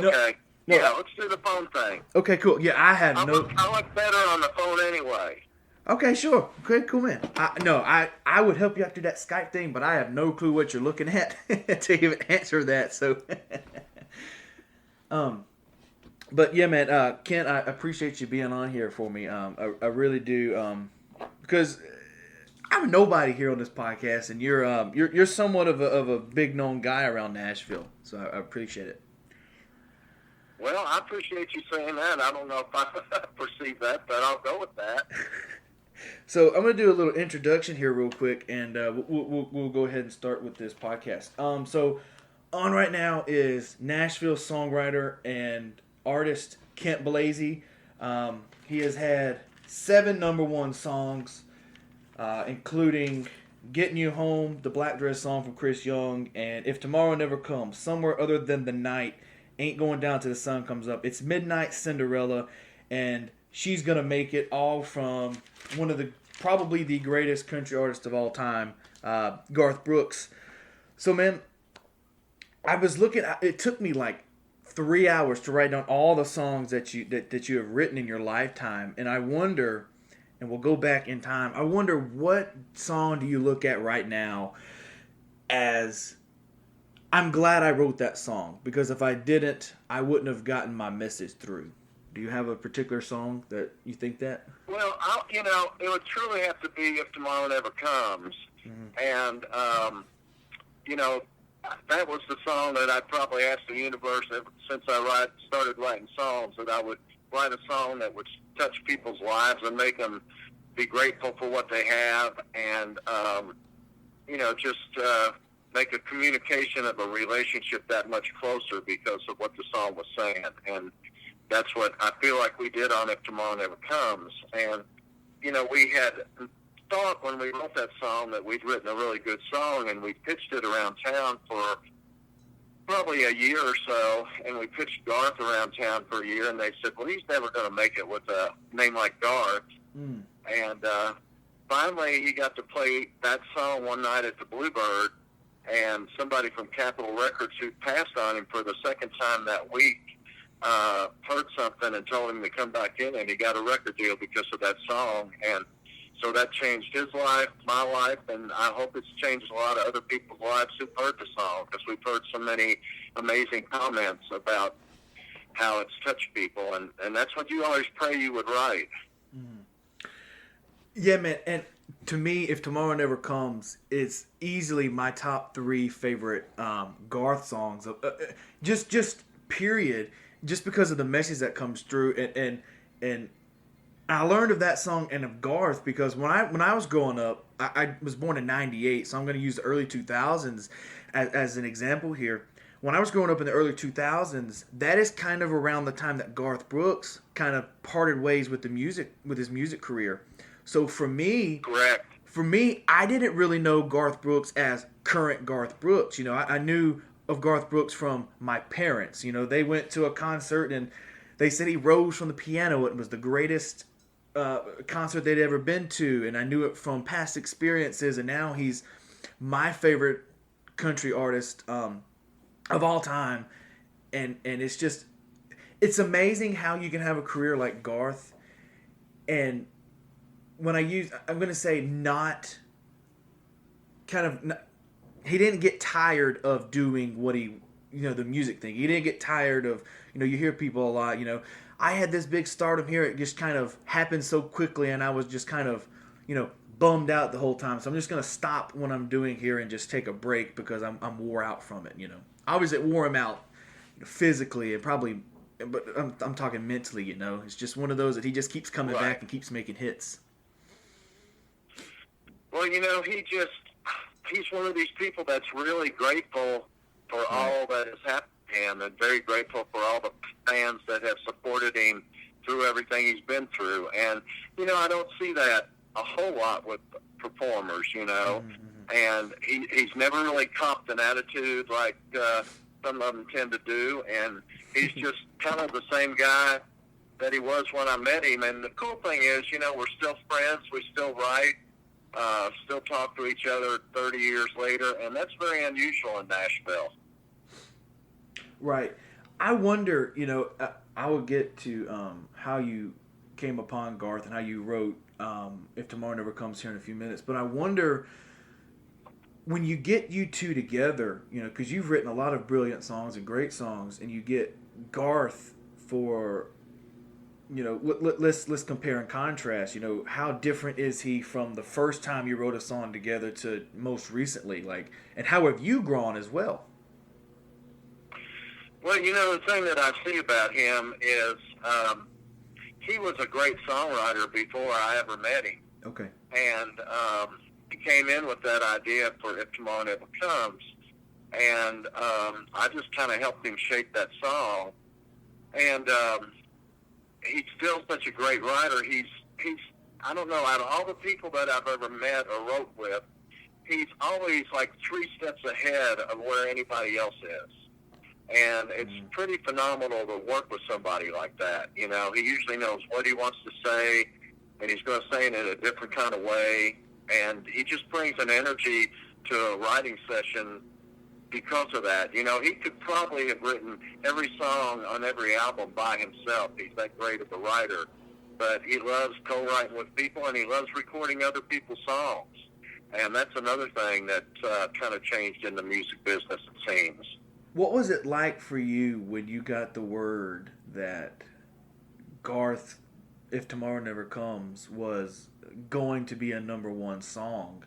Okay. No. Yeah, let's do the phone thing. Okay, cool. Yeah, I look better on the phone anyway. Okay, sure. Okay, cool, man. I would help you out do that Skype thing, but I have no clue what you're looking at to even answer that. So, but yeah, man, Ken, I appreciate you being on here for me. I really do. Because I'm nobody here on this podcast, and you're somewhat of a big known guy around Nashville. So I appreciate it. Well, I appreciate you saying that. I don't know if I perceive that, but I'll go with that. So I'm going to do a little introduction here real quick, and we'll go ahead and start with this podcast. So on right now is Nashville songwriter and artist Kent Blazy. He has had 7 #1 songs, including Gettin You Home, the Black Dress song from Chris Young, and If Tomorrow Never Comes, Somewhere Other Than the Night, Ain't Going Down Till the Sun Comes Up, It's Midnight Cinderella, and She's Gonna Make It, all from one of the probably the greatest country artist of all time, Garth Brooks. So, man, I was looking. It took me like 3 hours to write down all the songs that you have written in your lifetime, and I wonder, and we'll go back in time. I wonder, what song do you look at right now as, I'm glad I wrote that song, because if I didn't, I wouldn't have gotten my message through. Do you have a particular song that you think that? Well, it would truly have to be If Tomorrow Never Comes. Mm-hmm. And, that was the song that I probably asked the universe ever since I started writing songs, that I would write a song that would touch people's lives and make them be grateful for what they have, and, make a communication of a relationship that much closer because of what the song was saying. And that's what I feel like we did on If Tomorrow Never Comes. And, we had thought when we wrote that song that we'd written a really good song, and we pitched it around town for probably a year or so, and we pitched Garth around town for a year, and they said, well, he's never going to make it with a name like Garth. And finally he got to play that song one night at the Bluebird, and somebody from Capitol Records, who passed on him for the second time that week, heard something and told him to come back in, and he got a record deal because of that song. And so that changed his life, my life, and I hope it's changed a lot of other people's lives who've heard the song, because we've heard so many amazing comments about how it's touched people, and that's what you always pray you would write. Yeah, man, and to me, If Tomorrow Never Comes, it's easily my top 3 favorite Garth songs. Just period. Just because of the message that comes through, and I learned of that song and of Garth because when I was growing up, I was born in '98, so I'm going to use the early 2000s as an example here. When I was growing up in the early 2000s, that is kind of around the time that Garth Brooks kind of parted ways with his music career. So for me, correct. For me, I didn't really know Garth Brooks as current Garth Brooks. I knew of Garth Brooks from my parents. They went to a concert and they said he rose from the piano. It was the greatest concert they'd ever been to, and I knew it from past experiences, and now he's my favorite country artist of all time. And it's amazing how you can have a career like Garth, and when I'm going to say he didn't get tired of doing what the music thing. He didn't get tired of, you hear people a lot, I had this big stardom here. It just kind of happened so quickly, and I was just kind of, bummed out the whole time. So I'm just going to stop what I'm doing here and just take a break because I'm wore out from it, Obviously it wore him out physically and probably, but I'm talking mentally, It's just one of those that he just keeps coming back and keeps making hits. Well, he's one of these people that's really grateful for all that has happened to him, and very grateful for all the fans that have supported him through everything he's been through. And, I don't see that a whole lot with performers, and he's never really copped an attitude like some of them tend to do, and he's just kind of the same guy that he was when I met him. And the cool thing is, we're still friends, we still write, still talk to each other 30 years later, and that's very unusual in Nashville. Right. I wonder, I will get to how you came upon Garth and how you wrote If Tomorrow Never Comes here in a few minutes. But I wonder, when you get you two together, because you've written a lot of brilliant songs and great songs, and you get Garth for, let's compare and contrast. How different is he from the first time you wrote a song together to most recently? Like, and how have you grown as well? Well, the thing that I see about him is he was a great songwriter before I ever met him. Okay. And he came in with that idea for If Tomorrow Never Comes, and I just kind of helped him shape that song. And he's still such a great writer. He's I don't know, out of all the people that I've ever met or wrote with, he's always like 3 steps ahead of where anybody else is. And it's pretty phenomenal to work with somebody like that. He usually knows what he wants to say, and he's going to say it in a different kind of way. And he just brings an energy to a writing session because of that. He could probably have written every song on every album by himself. He's that great of a writer. But he loves co-writing with people, and he loves recording other people's songs. And that's another thing that kind of changed in the music business, it seems. What was it like for you when you got the word that Garth, If Tomorrow Never Comes, was going to be a #1 song?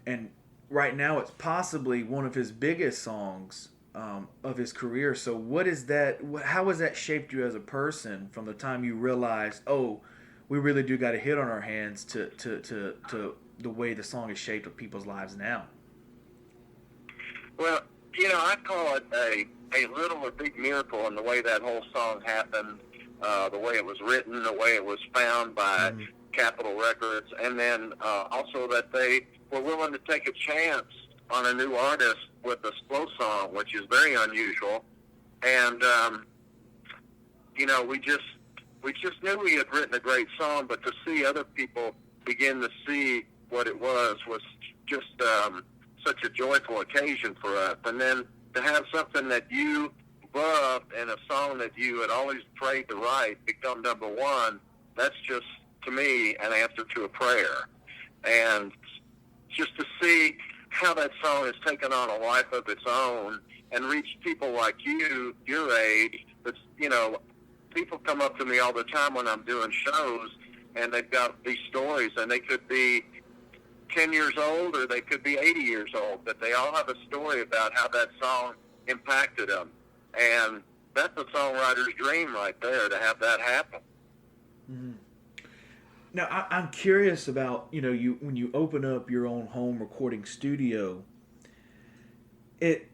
And right now it's possibly one of his biggest songs of his career. So what is that? How has that shaped you as a person from the time you realized, oh, we really do got a hit on our hands, to the way the song is shaped of people's lives now? Well, I call it a little or big miracle in the way that whole song happened, the way it was written, the way it was found by Capitol Records, and then also that they were willing to take a chance on a new artist with a slow song, which is very unusual. And, we just knew we had written a great song, but to see other people begin to see what it was just such a joyful occasion for us. And then to have something that you loved and a song that you had always prayed to write become #1, that's just, to me, an answer to a prayer. And just to see how that song has taken on a life of its own and reached people like you, your age, that's, people come up to me all the time when I'm doing shows, and they've got these stories, and they could be 10 years old or they could be 80 years old, but they all have a story about how that song impacted them. And that's a songwriter's dream right there, to have that happen. Mm-hmm. Now, I'm curious about, when you open up your own home recording studio, it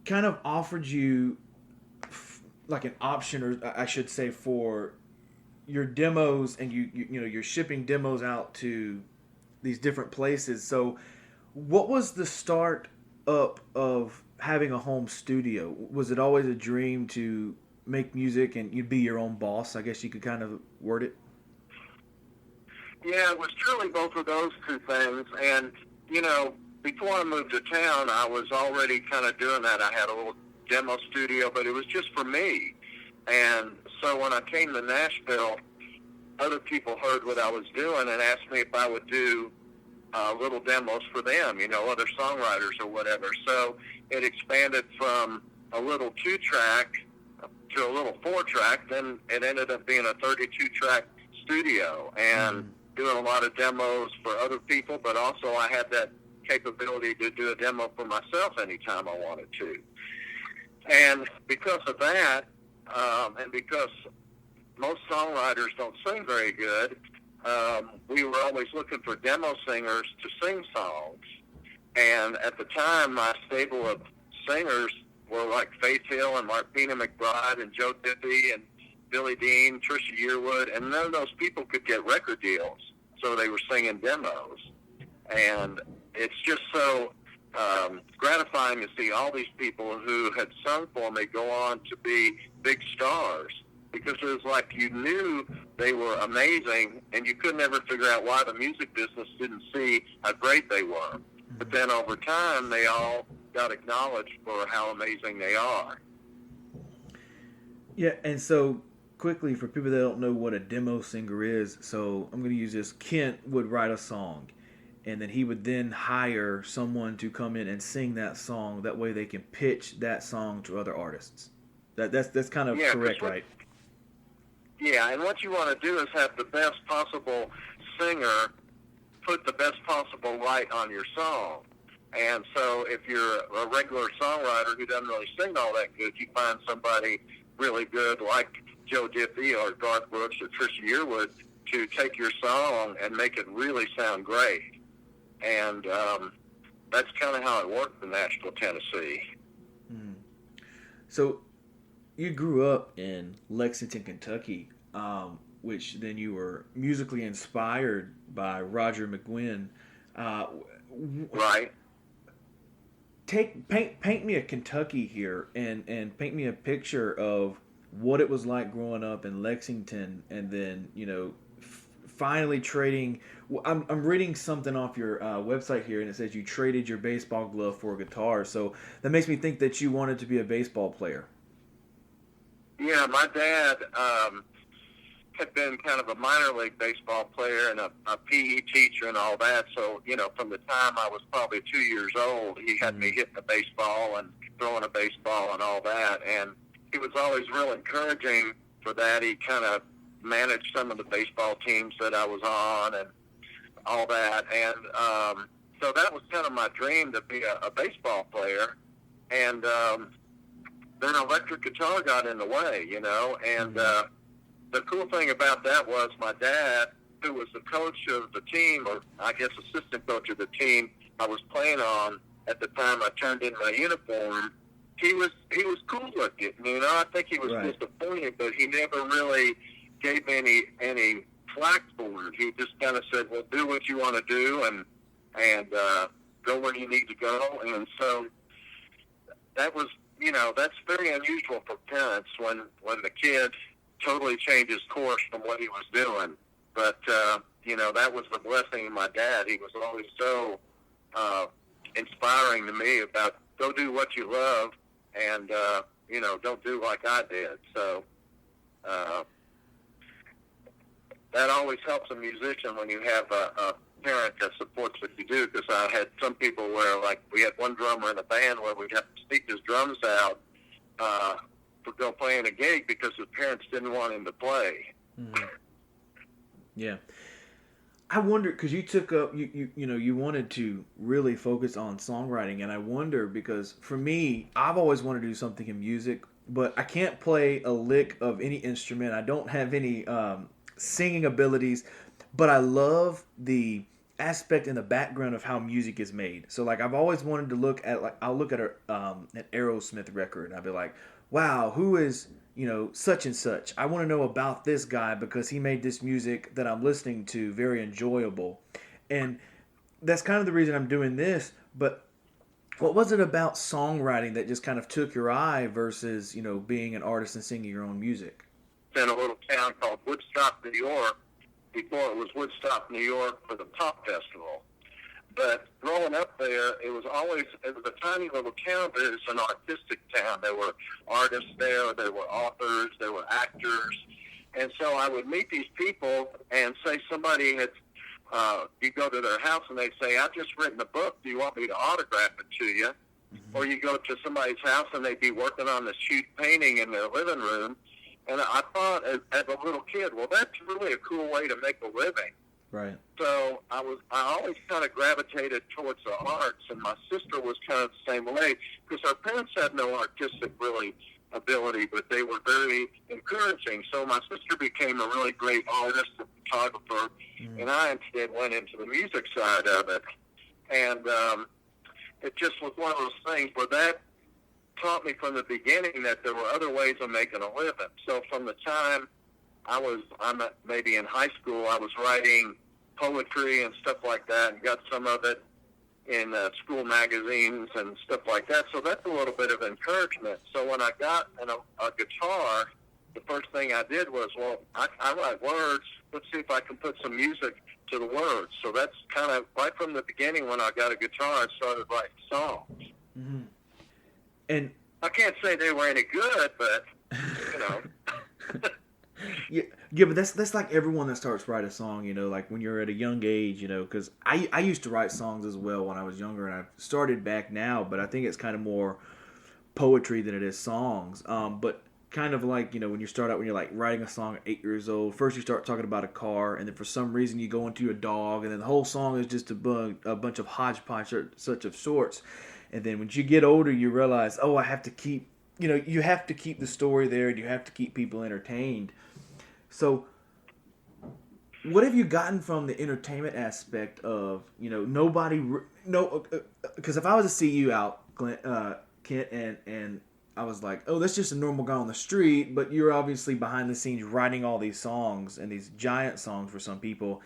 kind of offered you like an option, or I should say, for your demos, and you're shipping demos out to these different places. So what was the start up of having a home studio? Was it always a dream to make music and you'd be your own boss? I guess you could kind of word it. Yeah, it was truly both of those two things. And, before I moved to town, I was already kind of doing that. I had a little demo studio, but it was just for me. And so when I came to Nashville, other people heard what I was doing and asked me if I would do little demos for them, other songwriters or whatever. So it expanded from a little 2-track to a little 4-track. Then it ended up being a 32-track studio and doing a lot of demos for other people, but also I had that capability to do a demo for myself anytime I wanted to. And because of that, and because most songwriters don't sing very good, we were always looking for demo singers to sing songs. And at the time, my stable of singers were like Faith Hill and Martina McBride and Joe Diffie and Billy Dean, Trisha Yearwood, and none of those people could get record deals, so they were singing demos. And it's just so gratifying to see all these people who had sung for me go on to be big stars, because it was like you knew they were amazing, and you could never figure out why the music business didn't see how great they were. But then over time, they all got acknowledged for how amazing they are. Yeah, and so quickly for people that don't know what a demo singer is, so I'm going to use this. Kent would write a song, and then he would then hire someone to come in and sing that song. That way, they can pitch that song to other artists. That's kind of correct, right? Yeah, and what you want to do is have the best possible singer put the best possible light on your song. And so if you're a regular songwriter who doesn't really sing all that good, you find somebody really good like Joe Diffie or Garth Brooks or Trisha Yearwood to take your song and make it really sound great. And that's kind of how it worked in Nashville, Tennessee. Mm. So you grew up in Lexington, Kentucky, which then you were musically inspired by Roger McGuinn. Right. Paint me a Kentucky here and paint me a picture of what it was like growing up in Lexington, and then finally trading. I'm reading something off your website here, and it says you traded your baseball glove for a guitar. So that makes me think that you wanted to be a baseball player. Yeah, my dad had been kind of a minor league baseball player and a PE teacher and all that. So, from the time I was probably 2 years old, he had me hitting a baseball and throwing a baseball and all that. And he was always real encouraging for that. He kind of managed some of the baseball teams that I was on and all that. And so that was kind of my dream, to be a baseball player. And then electric guitar got in the way, and the cool thing about that was my dad, who was the coach of the team, or I guess assistant coach of the team I was playing on at the time I turned in my uniform, he was cool looking. I think he was disappointed, but he never really gave any flack for it. He just kind of said, well, do what you want to do and go where you need to go. And so that was, that's very unusual for parents when the kid totally changed his course from what he was doing. But, that was the blessing of my dad. He was always so inspiring to me about go do what you love and, don't do like I did. So that always helps a musician when you have a parent that supports what you do, because I had some people where, like, we had one drummer in a band where we'd have to sneak his drums out for go playing a gig because his parents didn't want him to play. Yeah. I wonder, because you took up, you wanted to really focus on songwriting, and I wonder, because for me, I've always wanted to do something in music, but I can't play a lick of any instrument. I don't have any singing abilities, but I love the aspect in the background of how music is made. So, like, I've always wanted to look at, like, I'll look at an Aerosmith record, and I'll be like, wow, who is, such and such? I want to know about this guy because he made this music that I'm listening to very enjoyable. And that's kind of the reason I'm doing this. But what was it about songwriting that just kind of took your eye versus, being an artist and singing your own music? In a little town called Woodstock, New York, before it was Woodstock, New York for the Pop Festival. But growing up there, it was a tiny little town, but it was an artistic town. There were artists there were authors, there were actors. And so I would meet these people and say somebody had, you go to their house and they'd say, I've just written a book, do you want me to autograph it to you? Mm-hmm. Or you go to somebody's house and they'd be working on this huge painting in their living room. And I thought as a little kid, well, that's really a cool way to make a living. Right. So I always kind of gravitated towards the arts, and my sister was kind of the same way, because our parents had no artistic ability, but they were very encouraging. So my sister became a really great artist and photographer, and I instead went into the music side of it. And it just was one of those things where that taught me from the beginning that there were other ways of making a living. So from the time I'm maybe in high school, I was writing poetry and stuff like that, and got some of it in school magazines and stuff like that. So that's a little bit of encouragement. So when I got a guitar, the first thing I did was, well, I write words. Let's see if I can put some music to the words. So that's kind of right from the beginning. When I got a guitar, I started writing songs. Mm-hmm. And I can't say they were any good, but Yeah, yeah, but that's like everyone that starts write a song, like when you're at a young age, because I used to write songs as well when I was younger, and I've started back now, but I think it's kind of more poetry than it is songs. But kind of like, when you start out, when you're like writing a song at 8 years old, first you start talking about a car, and then for some reason you go into a dog, and then the whole song is just a bunch of hodgepodge such of sorts. And then when you get older, you realize, oh, I have to keep, you have to keep the story there, and you have to keep people entertained. So, what have you gotten from the entertainment aspect of, because if I was to see you out, Kent, and I was like, oh, that's just a normal guy on the street, but you're obviously behind the scenes writing all these songs, and these giant songs for some people,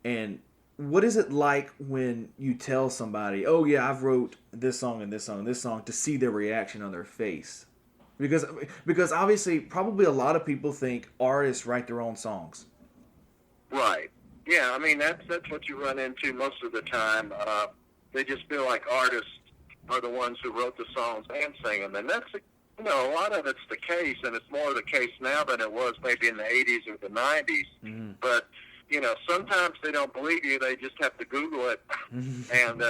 and what is it like when you tell somebody, oh yeah, I've wrote this song and this song and this song, to see their reaction on their face? Because obviously, probably a lot of people think artists write their own songs. Right. Yeah, I mean, that's what you run into most of the time. They just feel like artists are the ones who wrote the songs and sang them. And that's, a lot of it's the case, and it's more the case now than it was maybe in the 80s or the 90s. Mm-hmm. But, sometimes they don't believe you. They just have to Google it and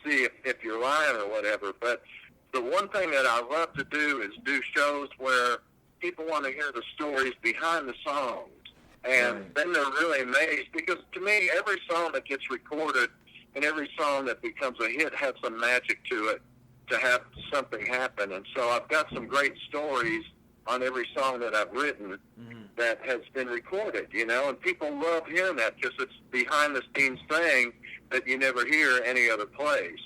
see if you're lying or whatever. But the one thing that I love to do is do shows where people want to hear the stories behind the songs. And then they're really amazed, because to me, every song that gets recorded and every song that becomes a hit has some magic to it, to have something happen. And so I've got some great stories on every song that I've written that has been recorded, and people love hearing that, because it's behind-the-scenes thing that you never hear any other place.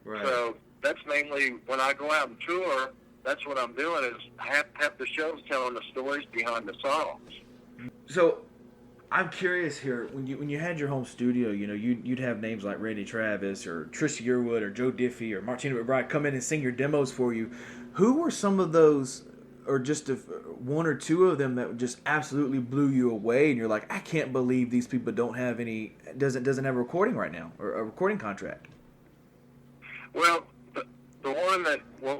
Right. So that's mainly when I go out and tour, that's what I'm doing, is have the shows telling the stories behind the songs. So I'm curious here, when you had your home studio, you'd have names like Randy Travis or Trisha Yearwood or Joe Diffie or Martina McBride come in and sing your demos for you. Who were some of those, or just one or two of them, that just absolutely blew you away, and you're like, I can't believe these people doesn't have a recording right now, or a recording contract? Well, the one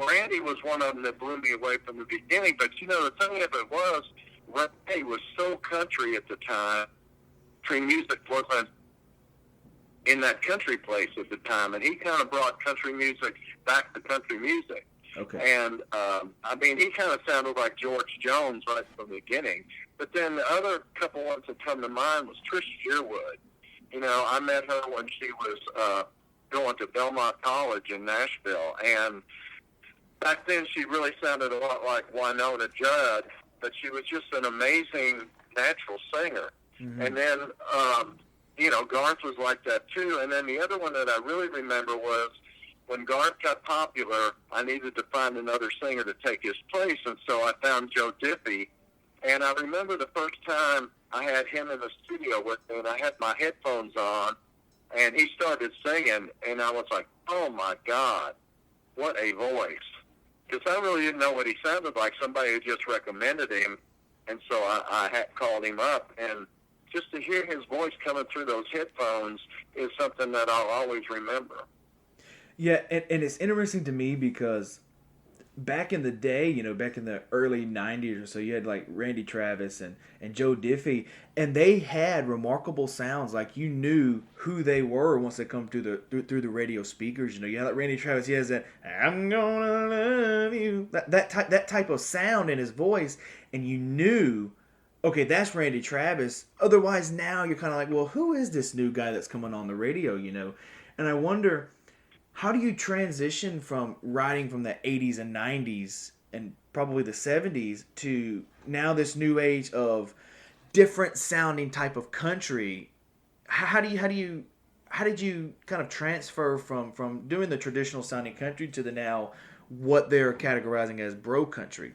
Randy was one of them that blew me away from the beginning. But the thing of it was, Randy was so country at the time. Country music wasn't in that country place at the time, and he kind of brought country music back to country music. Okay. And he kind of sounded like George Jones right from the beginning. But then the other couple ones that come to mind was Trisha Yearwood. I met her when she was going to Belmont College in Nashville, and back then she really sounded a lot like Winona Judd, but she was just an amazing natural singer. Mm-hmm. And then, Garth was like that too. And then the other one that I really remember was, when Garth got popular, I needed to find another singer to take his place, and so I found Joe Diffie. And I remember the first time I had him in the studio with me, and I had my headphones on, and he started singing, and I was like, oh my God, what a voice. Because I really didn't know what he sounded like. Somebody had just recommended him, and so I had called him up, and just to hear his voice coming through those headphones is something that I'll always remember. Yeah, and it's interesting to me because back in the day, back in the early 90s or so, you had like Randy Travis and Joe Diffie, and they had remarkable sounds. Like, you knew who they were once they come through the radio speakers. You had like Randy Travis, he has that "I'm gonna love you," that type of sound in his voice, and you knew, okay, that's Randy Travis. Otherwise, now you're kind of like, well, who is this new guy that's coming on the radio? And I wonder, how do you transition from writing from the 80s and 90s and probably the 70s to now this new age of different sounding type of country? How did you kind of transfer from doing the traditional sounding country to the now what they're categorizing as bro country?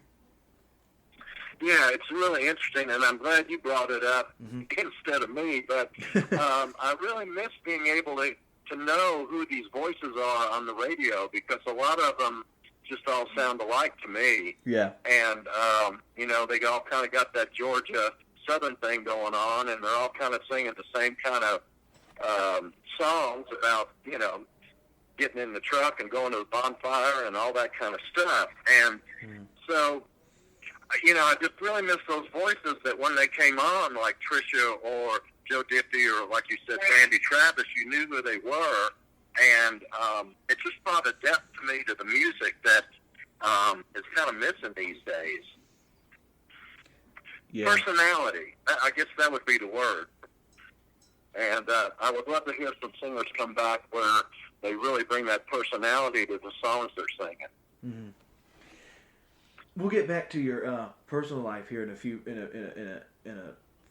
Yeah, it's really interesting, and I'm glad you brought it up instead of me. But I really miss being able to know who these voices are on the radio, because a lot of them just all sound alike to me. Yeah. And, they all kind of got that Georgia Southern thing going on, and they're all kind of singing the same kind of songs about, getting in the truck and going to the bonfire and all that kind of stuff. And so, I just really miss those voices that when they came on, like Trisha or Joe Diffie or, like you said, Randy Travis, you knew who they were. And it just brought a depth to me to the music that is kind of missing these days. Yeah. Personality. I guess that would be the word. And I would love to hear some singers come back where they really bring that personality to the songs they're singing. Mm-hmm. We'll get back to your personal life here in a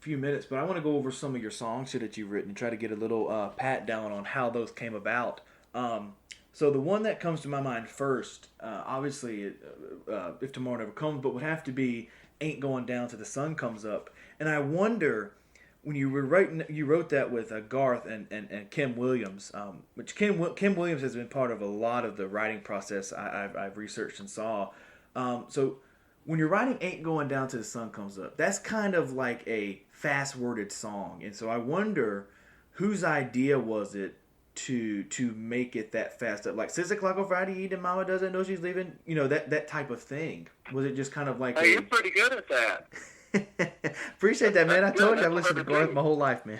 few minutes, but I want to go over some of your songs here that you've written and try to get a little pat down on how those came about. So the one that comes to my mind first, obviously, If Tomorrow Never Comes, but would have to be Ain't Going Down Till the Sun Comes Up. And I wonder, when you were writing, you wrote that with Garth and Kim Williams, which Kim Williams has been part of a lot of the writing process I've researched and saw. So when you're writing Ain't Going Down Till the Sun Comes Up, that's kind of like a fast-worded song. And so I wonder whose idea was it to make it that fast up? Like 6 o'clock on Friday evening, Mama doesn't know she's leaving. That type of thing. Was it just kind of like Hey, you're pretty good at that. Appreciate that, man. I told you I've listened to Garth my whole life, man.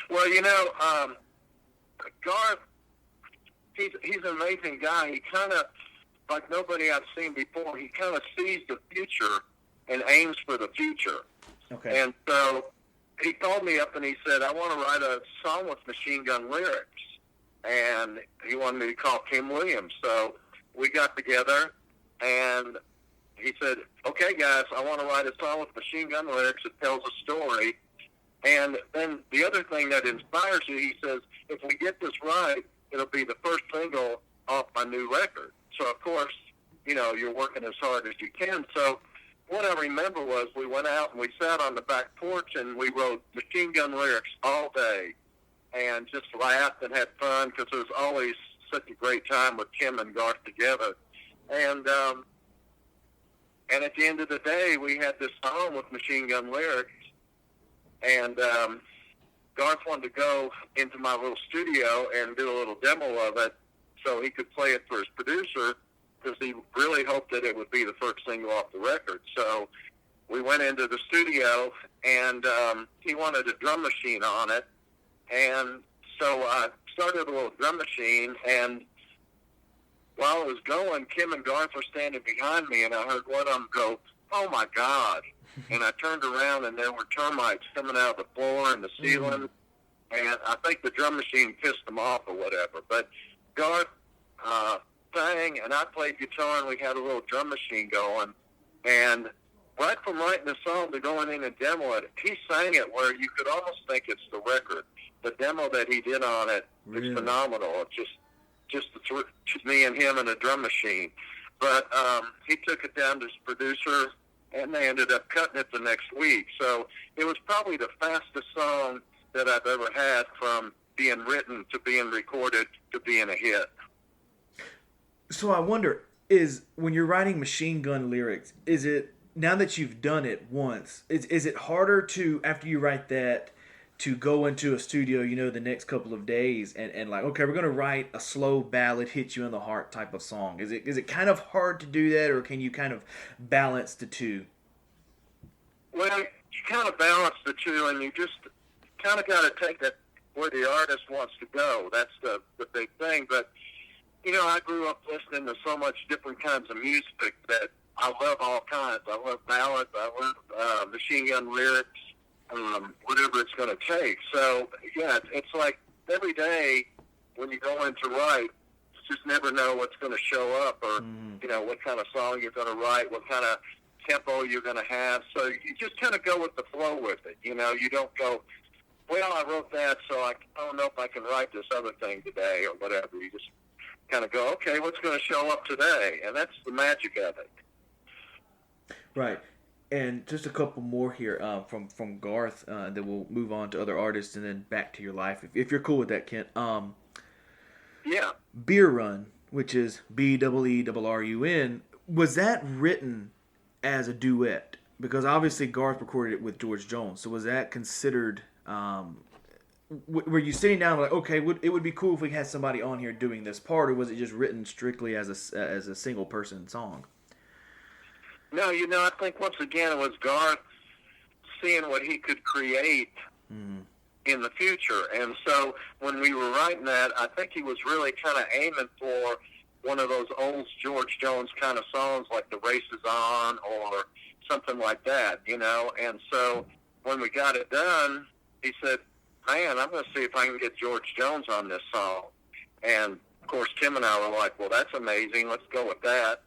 Well, Garth, he's an amazing guy. He kind of, like nobody I've seen before, he kind of sees the future and aims for the future. Okay. And so he called me up and he said, I want to write a song with machine gun lyrics. And he wanted me to call Kim Williams. So we got together and he said, okay, guys, I want to write a song with machine gun lyrics that tells a story. And then the other thing that inspires you, he says, if we get this right, it'll be the first single off my new record. So, of course, you're working as hard as you can. So what I remember was we went out and we sat on the back porch and we wrote machine gun lyrics all day and just laughed and had fun because it was always such a great time with Kim and Garth together. And at the end of the day, we had this song with machine gun lyrics, and Garth wanted to go into my little studio and do a little demo of it so he could play it for his producer because he really hoped that it would be the first single off the record. So we went into the studio, and he wanted a drum machine on it, and so I started a little drum machine, and while I was going, Kim and Garth were standing behind me, and I heard one of them go, "Oh, my God." And I turned around, and there were termites coming out of the floor and the ceiling. And I think the drum machine pissed them off or whatever. But Garth sang, and I played guitar, and we had a little drum machine going. And right from writing the song to going in and demo it, he sang it where you could almost think it's the record. The demo that he did on it is phenomenal. It's just me and him and a drum machine. But he took it down to his producer, and they ended up cutting it the next week. So it was probably the fastest song that I've ever had from being written to being recorded to being a hit. So I wonder, when you're writing machine gun lyrics, is it, now that you've done it once, is it harder to, after you write that, to go into a studio, the next couple of days and like, okay, we're going to write a slow ballad, hit you in the heart type of song? Is it kind of hard to do that, or can you kind of balance the two? Well, you kind of balance the two, and you just kind of got to take that where the artist wants to go. That's the big thing. But, I grew up listening to so much different kinds of music that I love all kinds. I love ballads. I love machine gun lyrics. Whatever it's going to take. So, yeah, it's like every day when you go in to write, you just never know what's going to show up or, what kind of song you're going to write, what kind of tempo you're going to have. So you just kind of go with the flow with it. You don't go, well, I wrote that, so I don't know if I can write this other thing today or whatever. You just kind of go, okay, what's going to show up today? And that's the magic of it. Right. And just a couple more here from Garth, then we'll move on to other artists and then back to your life, if you're cool with that, Kent. Yeah. Beer Run, which is BEERRUN, was that written as a duet? Because obviously Garth recorded it with George Jones, so was that considered, were you sitting down like, okay, it would be cool if we had somebody on here doing this part, or was it just written strictly as a single person song? No, I think once again it was Garth seeing what he could create in the future. And so when we were writing that, I think he was really kind of aiming for one of those old George Jones kind of songs like The Race Is On or something like that, And so when we got it done, he said, man, I'm going to see if I can get George Jones on this song. And, of course, Tim and I were like, well, that's amazing. Let's go with that.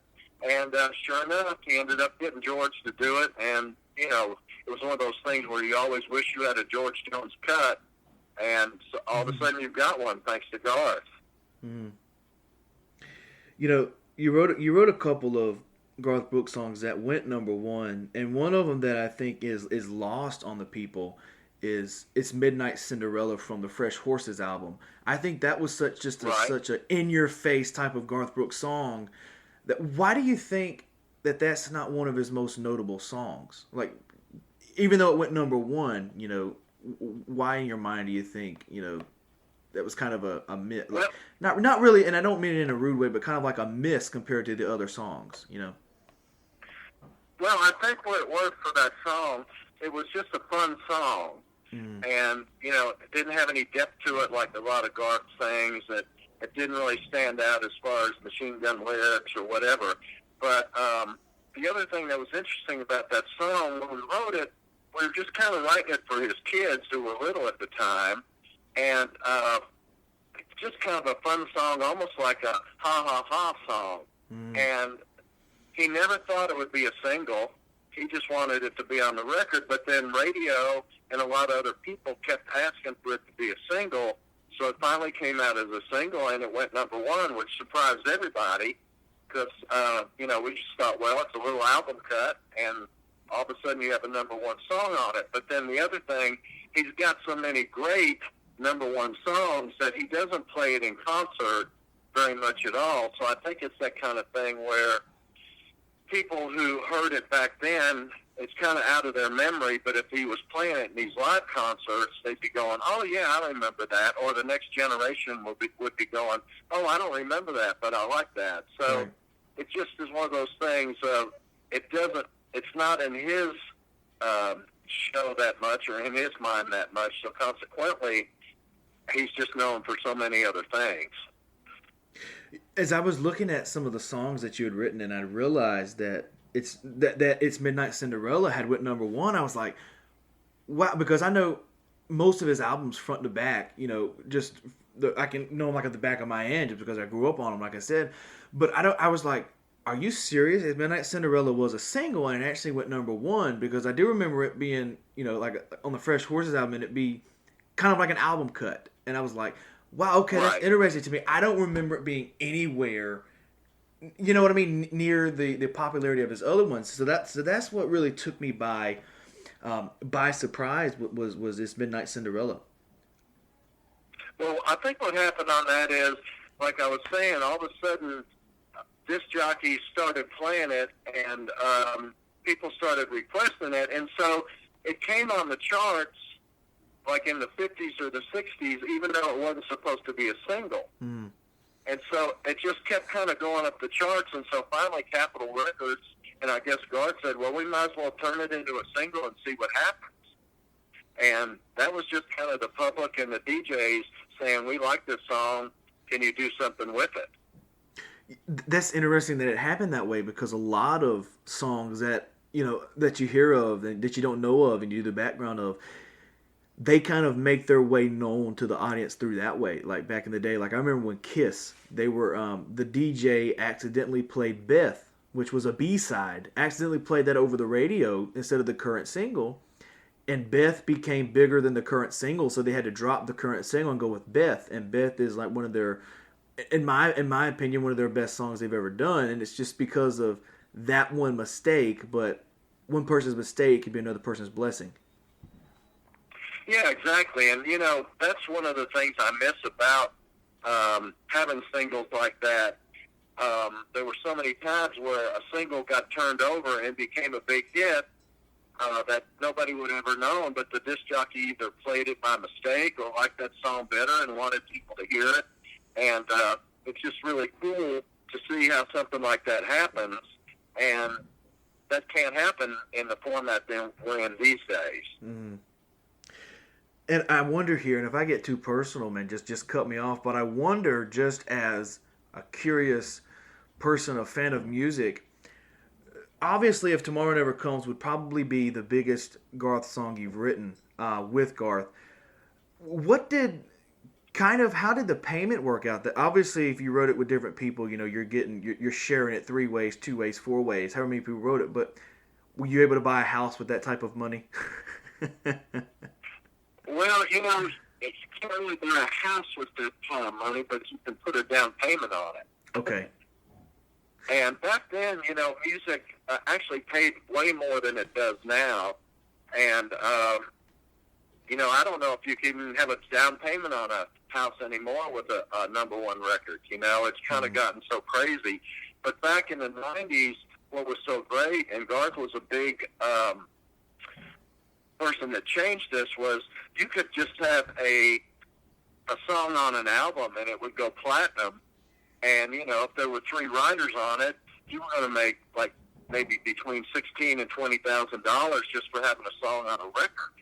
And sure enough, he ended up getting George to do it. And, it was one of those things where you always wish you had a George Jones cut. And so all of a sudden you've got one thanks to Garth. Mm-hmm. You wrote a couple of Garth Brooks songs that went number one, and one of them that I think is lost on the people is "It's Midnight Cinderella" from the Fresh Horses album. I think that was such a in your face type of Garth Brooks song. Why do you think that that's not one of his most notable songs? Like, even though it went number one, why in your mind do you think that was kind of a miss? Like, not really, and I don't mean it in a rude way, but kind of like a miss compared to the other songs. Well, I think what it was for that song, it was just a fun song. Mm. And, it didn't have any depth to it like a lot of Garth things. It didn't really stand out as far as Machine Gun lyrics or whatever. But the other thing that was interesting about that song, when we wrote it, we were just kind of writing it for his kids who were little at the time. And just kind of a fun song, almost like a ha-ha-ha song. Mm. And he never thought it would be a single. He just wanted it to be on the record. But then radio and a lot of other people kept asking for it to be a single. So it finally came out as a single, and it went number one, which surprised everybody because, we just thought, well, it's a little album cut, and all of a sudden you have a number one song on it. But then the other thing, he's got so many great number one songs that he doesn't play it in concert very much at all. So I think it's that kind of thing where people who heard it back then, it's kind of out of their memory, but if he was playing it in these live concerts, they'd be going, oh, yeah, I remember that. Or the next generation would be going, oh, I don't remember that, but I like that. So It just is one of those things. It's not in his show that much or in his mind that much, so consequently, he's just known for so many other things. As I was looking at some of the songs that you had written, and I realized that it's Midnight Cinderella had went number one, I was like, wow, because I know most of his albums front to back, I can know them like at the back of my hand just because I grew up on them, like I said. But I was like, are you serious? Midnight Cinderella was a single and it actually went number one, because I do remember it being, like on the Fresh Horses album, and it be kind of like an album cut. And I was like, wow, okay, that's interesting to me. I don't remember it being anywhere, you know what I mean, near the popularity of his other ones. So that's what really took me by surprise was this Midnight Cinderella. Well, I think what happened on that is, like I was saying, all of a sudden disc jockeys started playing it, and people started requesting it, and so it came on the charts like in the 50s or the 60s, even though it wasn't supposed to be a single. Mm. And so it just kept kind of going up the charts, and so finally Capitol Records, and I guess Garth said, well, we might as well turn it into a single and see what happens. And that was just kind of the public and the DJs saying, we like this song, can you do something with it? That's interesting that it happened that way, because a lot of songs that you hear of and that you don't know of and you do the background of, they kind of make their way known to the audience through that way. Like back in the day, like I remember when Kiss, they were the DJ accidentally played Beth, which was a B-side, accidentally played that over the radio instead of the current single, and Beth became bigger than the current single, so they had to drop the current single and go with Beth. And Beth is like one of their, in my opinion, one of their best songs they've ever done, and it's just because of that one mistake. But one person's mistake could be another person's blessing. Yeah, exactly. And, that's one of the things I miss about having singles like that. There were so many times where a single got turned over and became a big hit that nobody would ever known, but the disc jockey either played it by mistake or liked that song better and wanted people to hear it. And it's just really cool to see how something like that happens. And that can't happen in the format that we're in these days. Mm-hmm. And I wonder here, and if I get too personal, man, just cut me off. But I wonder, just as a curious person, a fan of music, obviously, If Tomorrow Never Comes would probably be the biggest Garth song you've written with Garth. How did the payment work out? That obviously, if you wrote it with different people, you're sharing it 3 ways, 2 ways, 4 ways, however many people wrote it. But were you able to buy a house with that type of money? Well, you can't really buy a house with that kind of money, but you can put a down payment on it. Okay. And back then, music actually paid way more than it does now. And, I don't know if you can even have a down payment on a house anymore with a #1 record. It's kind of gotten so crazy. But back in the 90s, what was so great, and Garth was a big person that changed this, was you could just have a song on an album and it would go platinum. And, if there were 3 writers on it, you were going to make like maybe between $16,000 and $20,000 just for having a song on a record.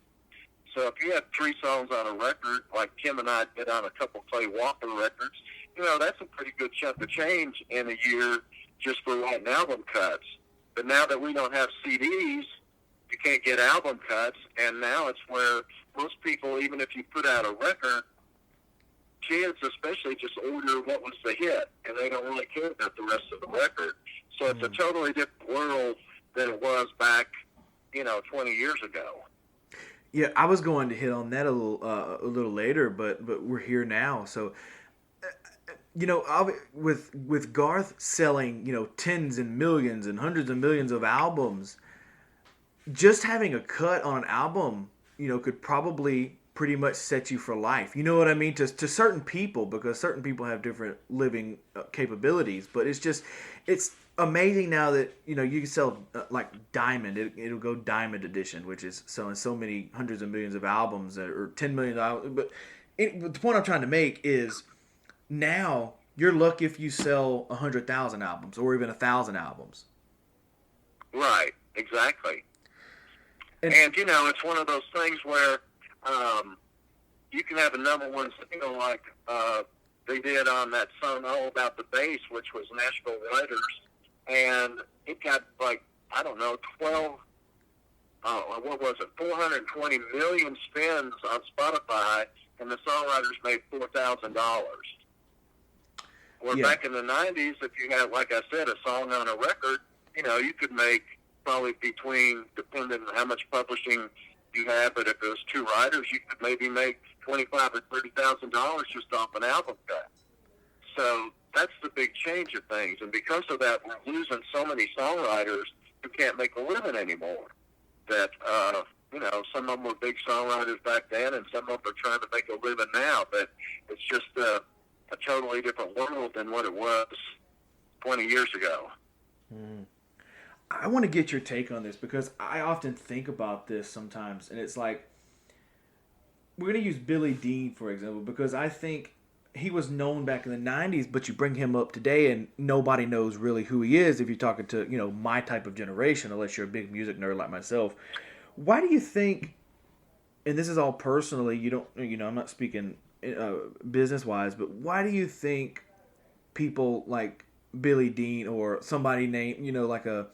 So if you had 3 songs on a record, like Kim and I did on a couple Clay Walker records, that's a pretty good chunk of change in a year just for writing album cuts. But now that we don't have CDs, you can't get album cuts, and now it's where most people, even if you put out a record, kids especially just order what was the hit, and they don't really care about the rest of the record. So it's a totally different world than it was back, 20 years ago. Yeah, I was going to hit on that a little later, but we're here now. So, with Garth selling, tens and millions and hundreds of millions of albums, just having a cut on an album, could probably pretty much set you for life. You know what I mean? To certain people, because certain people have different living capabilities. But it's amazing now that, you can sell like Diamond. It'll go Diamond Edition, which is selling so many hundreds of millions of albums, or 10 million albums. But the point I'm trying to make is now you're lucky if you sell 100,000 albums or even 1,000 albums. Right, exactly. And it's one of those things where you can have a #1 single like they did on that song All About the Bass, which was Nashville Writers, and it got 420 million spins on Spotify, and the songwriters made $4,000. Where back in the 90s, if you had, like I said, a song on a record, you could make probably between, depending on how much publishing you had, but if it was 2 writers, you could maybe make $25,000 or $30,000 just off an album cut. So that's the big change of things, and because of that, we're losing so many songwriters who can't make a living anymore. That some of them were big songwriters back then, and some of them are trying to make a living now. But it's just a totally different world than what it was 20 years ago. I want to get your take on this, because I often think about this sometimes, and it's like, we're going to use Billy Dean, for example, because I think he was known back in the 90s, but you bring him up today and nobody knows really who he is if you're talking to, my type of generation, unless you're a big music nerd like myself. Why do you think, and this is all personally, I'm not speaking business-wise, but why do you think people like Billy Dean or somebody named, like a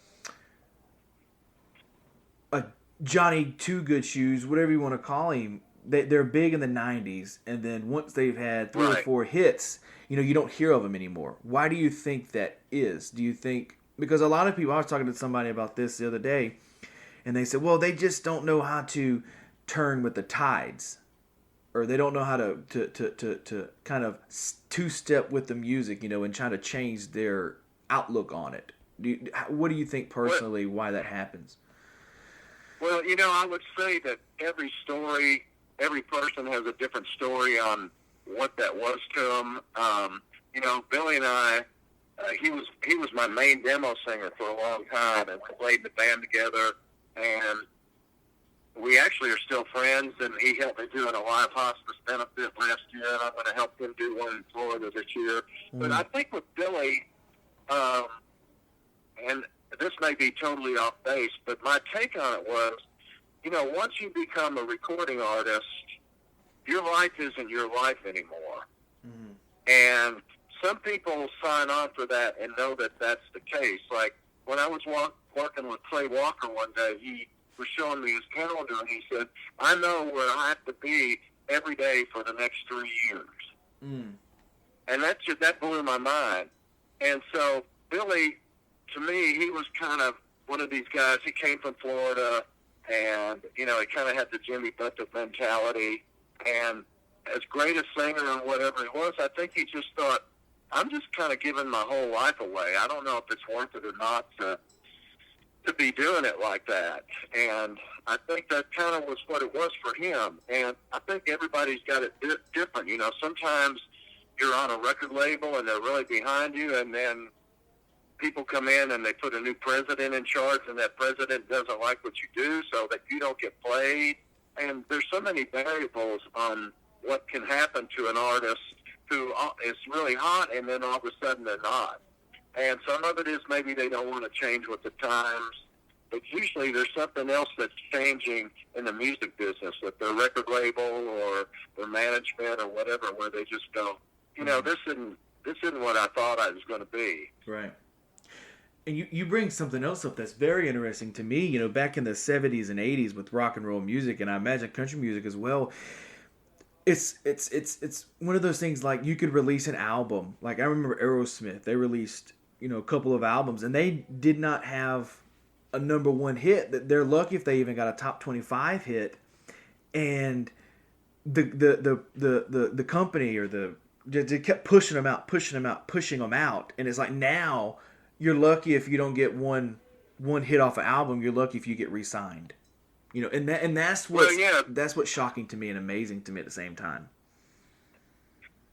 Johnny Two Good Shoes, whatever you want to call him, they're big in the 90s, and then once they've had 3 or 4 hits, you don't hear of them anymore. Why do you think that is? Do you think, because a lot of people, I was talking to somebody about this the other day, and they said, well, they just don't know how to turn with the tides, or they don't know how to kind of 2-step with the music, and try to change their outlook on it. What do you think personally why that happens? Well, I would say that every person has a different story on what that was to them. Billy and I, he was my main demo singer for a long time, and we played in the band together, and we actually are still friends, and he helped me doing a live hospice benefit last year, and I'm going to help him do one in Florida this year. But I think with Billy, and this may be totally off base, but my take on it was, once you become a recording artist, your life isn't your life anymore. Mm-hmm. And some people sign on for that and know that that's the case. Like, when I was working with Clay Walker one day, he was showing me his calendar, and he said, I know where I have to be every day for the next 3 years. Mm. And that blew my mind. And so Billy, to me, he was kind of one of these guys. He came from Florida, and, he kind of had the Jimmy Buffett mentality. And as great a singer or whatever he was, I think he just thought, I'm just kind of giving my whole life away. I don't know if it's worth it or not to be doing it like that. And I think that kind of was what it was for him. And I think everybody's got it different. Sometimes you're on a record label and they're really behind you, and then people come in and they put a new president in charge, and that president doesn't like what you do, so that you don't get played. And there's so many variables on what can happen to an artist who is really hot, and then all of a sudden they're not. And some of it is maybe they don't want to change with the times, but usually there's something else that's changing in the music business with their record label or their management or whatever, where they just go, this isn't what I thought I was going to be. Right. And you bring something else up that's very interesting to me. Back in the 70s and 80s with rock and roll music, and I imagine country music as well, it's one of those things, like, you could release an album. Like, I remember Aerosmith, they released, a couple of albums, and they did not have a number one hit. They're lucky if they even got a top 25 hit. And the company or they kept pushing them out, and it's like, now you're lucky if you don't get one hit off an album. You're lucky if you get re-signed. And that's what's shocking to me and amazing to me at the same time.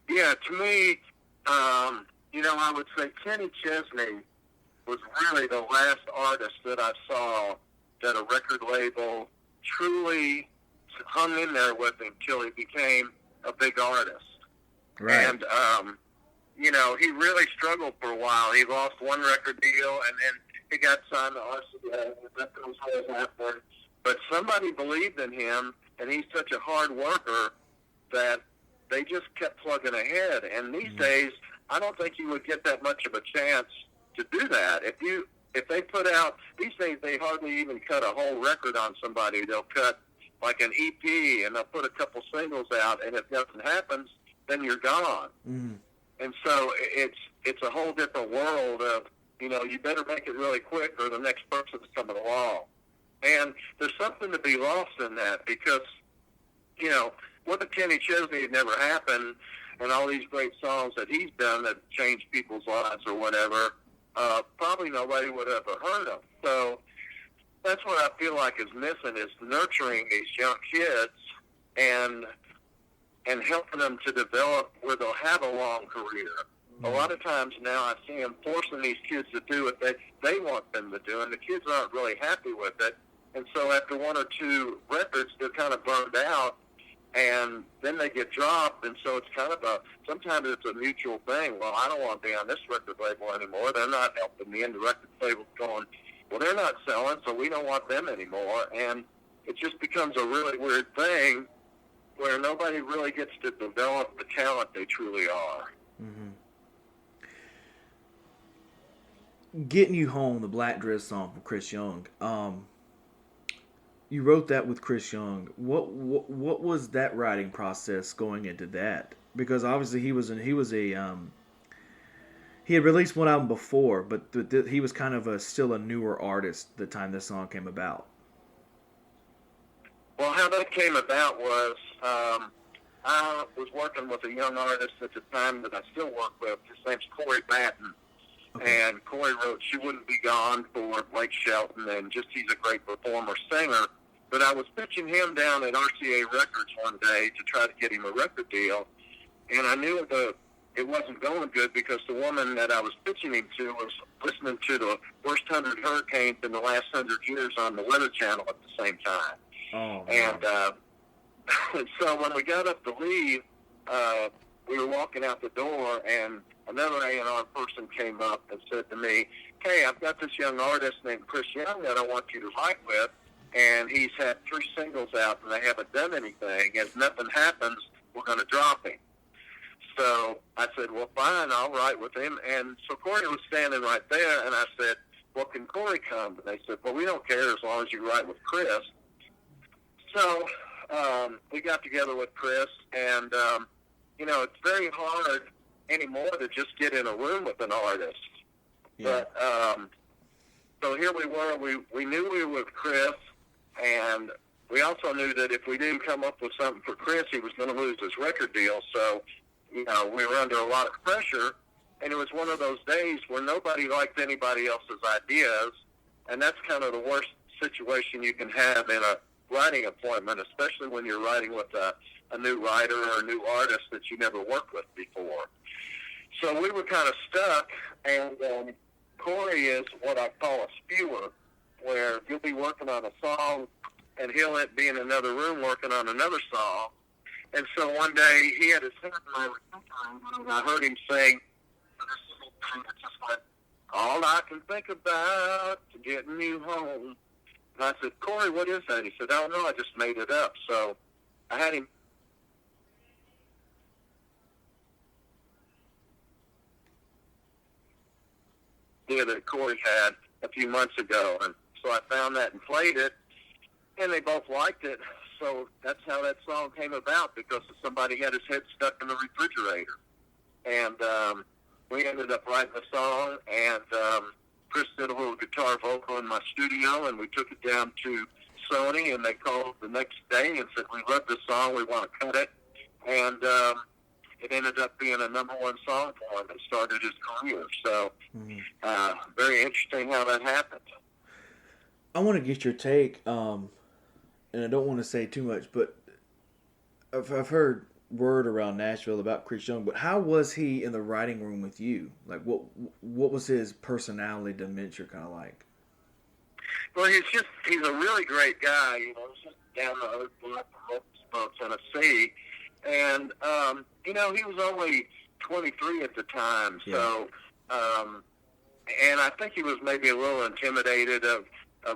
Yeah, to me, I would say Kenny Chesney was really the last artist that I saw that a record label truly hung in there with him till he became a big artist. Right. And, he really struggled for a while. He lost one record deal, and then he got signed to RCA, and that was what happened. But somebody believed in him, and he's such a hard worker that they just kept plugging ahead. And these days, I don't think you would get that much of a chance to do that. If they put out, these days they hardly even cut a whole record on somebody. They'll cut like an EP, and they'll put a couple singles out, and if nothing happens, then you're gone. Mm. And so it's a whole different world of, you better make it really quick or the next person's coming along. And there's something to be lost in that, because, what if Kenny Chesney had never happened, and all these great songs that he's done that changed people's lives or whatever, probably nobody would have ever heard of. So that's what I feel like is missing, is nurturing these young kids and helping them to develop where they'll have a long career. Mm-hmm. A lot of times now I see them forcing these kids to do what they want them to do, and the kids aren't really happy with it. And so after one or two records, they're kind of burned out, and then they get dropped. And so it's kind of sometimes it's a mutual thing. Well, I don't want to be on this record label anymore. They're not helping me. And the record label's going, well, they're not selling, so we don't want them anymore. And it just becomes a really weird thing where nobody really gets to develop the talent they truly are. Mm-hmm. Gettin You Home, the Black Dress song from Chris Young. You wrote that with Chris Young. What was that writing process going into that? Because obviously he had released one album before, but he was kind of still a newer artist the time this song came about. Well, how that came about was I was working with a young artist at the time that I still work with. His name's Corey Batten. Okay. And Corey wrote She Wouldn't Be Gone for Blake Shelton, and he's a great performer, singer. But I was pitching him down at RCA Records one day to try to get him a record deal, and I knew it wasn't going good because the woman that I was pitching him to was listening to the worst 100 hurricanes in the last 100 years on the Weather Channel at the same time. Oh, wow. And so when we got up to leave, we were walking out the door, and another A&R person came up and said to me, hey, I've got this young artist named Chris Young that I want you to write with, and he's had 3 singles out, and they haven't done anything. If nothing happens, we're going to drop him. So I said, well, fine, I'll write with him. And so Corey was standing right there, and I said, well, can Corey come? And they said, well, we don't care as long as you write with Chris. So we got together with Chris, and, you know, it's very hard anymore to just get in a room with an artist. Yeah. But so here we were. We knew we were with Chris, and we also knew that if we didn't come up with something for Chris, he was going to lose his record deal. So, you know, we were under a lot of pressure, and it was one of those days where nobody liked anybody else's ideas, and that's kind of the worst situation you can have in a writing appointment, especially when you're writing with a new writer or a new artist that you never worked with before. So we were kind of stuck, and Corey is what I call a spewer, where you'll be working on a song, and he'll be in another room working on another song. And so one day he had his head in my refrigerator, and I heard him sing, it just went, all I can think about is getting you home. And I said, Corey, what is that? He said, I don't know, I just made it up. So I had him. That Corey had a few months ago, and so I found that and played it, and they both liked it. So that's how that song came about, because somebody had his head stuck in the refrigerator, and we ended up writing the song. And Chris did a little guitar vocal in my studio, and we took it down to Sony, and they called the next day and said, we love this song, we want to cut it. And it ended up being a #1 song for him and started his career. So very interesting how that happened. I want to get your take, and I don't want to say too much, but I've heard word around Nashville about Chris Young, but how was he in the writing room with you? Like, what was his personality dementia kind of like? Well, he's a really great guy. You know, he's just down the road from Tennessee. And, you know, he was only 23 at the time. Yeah. So, and I think he was maybe a little intimidated of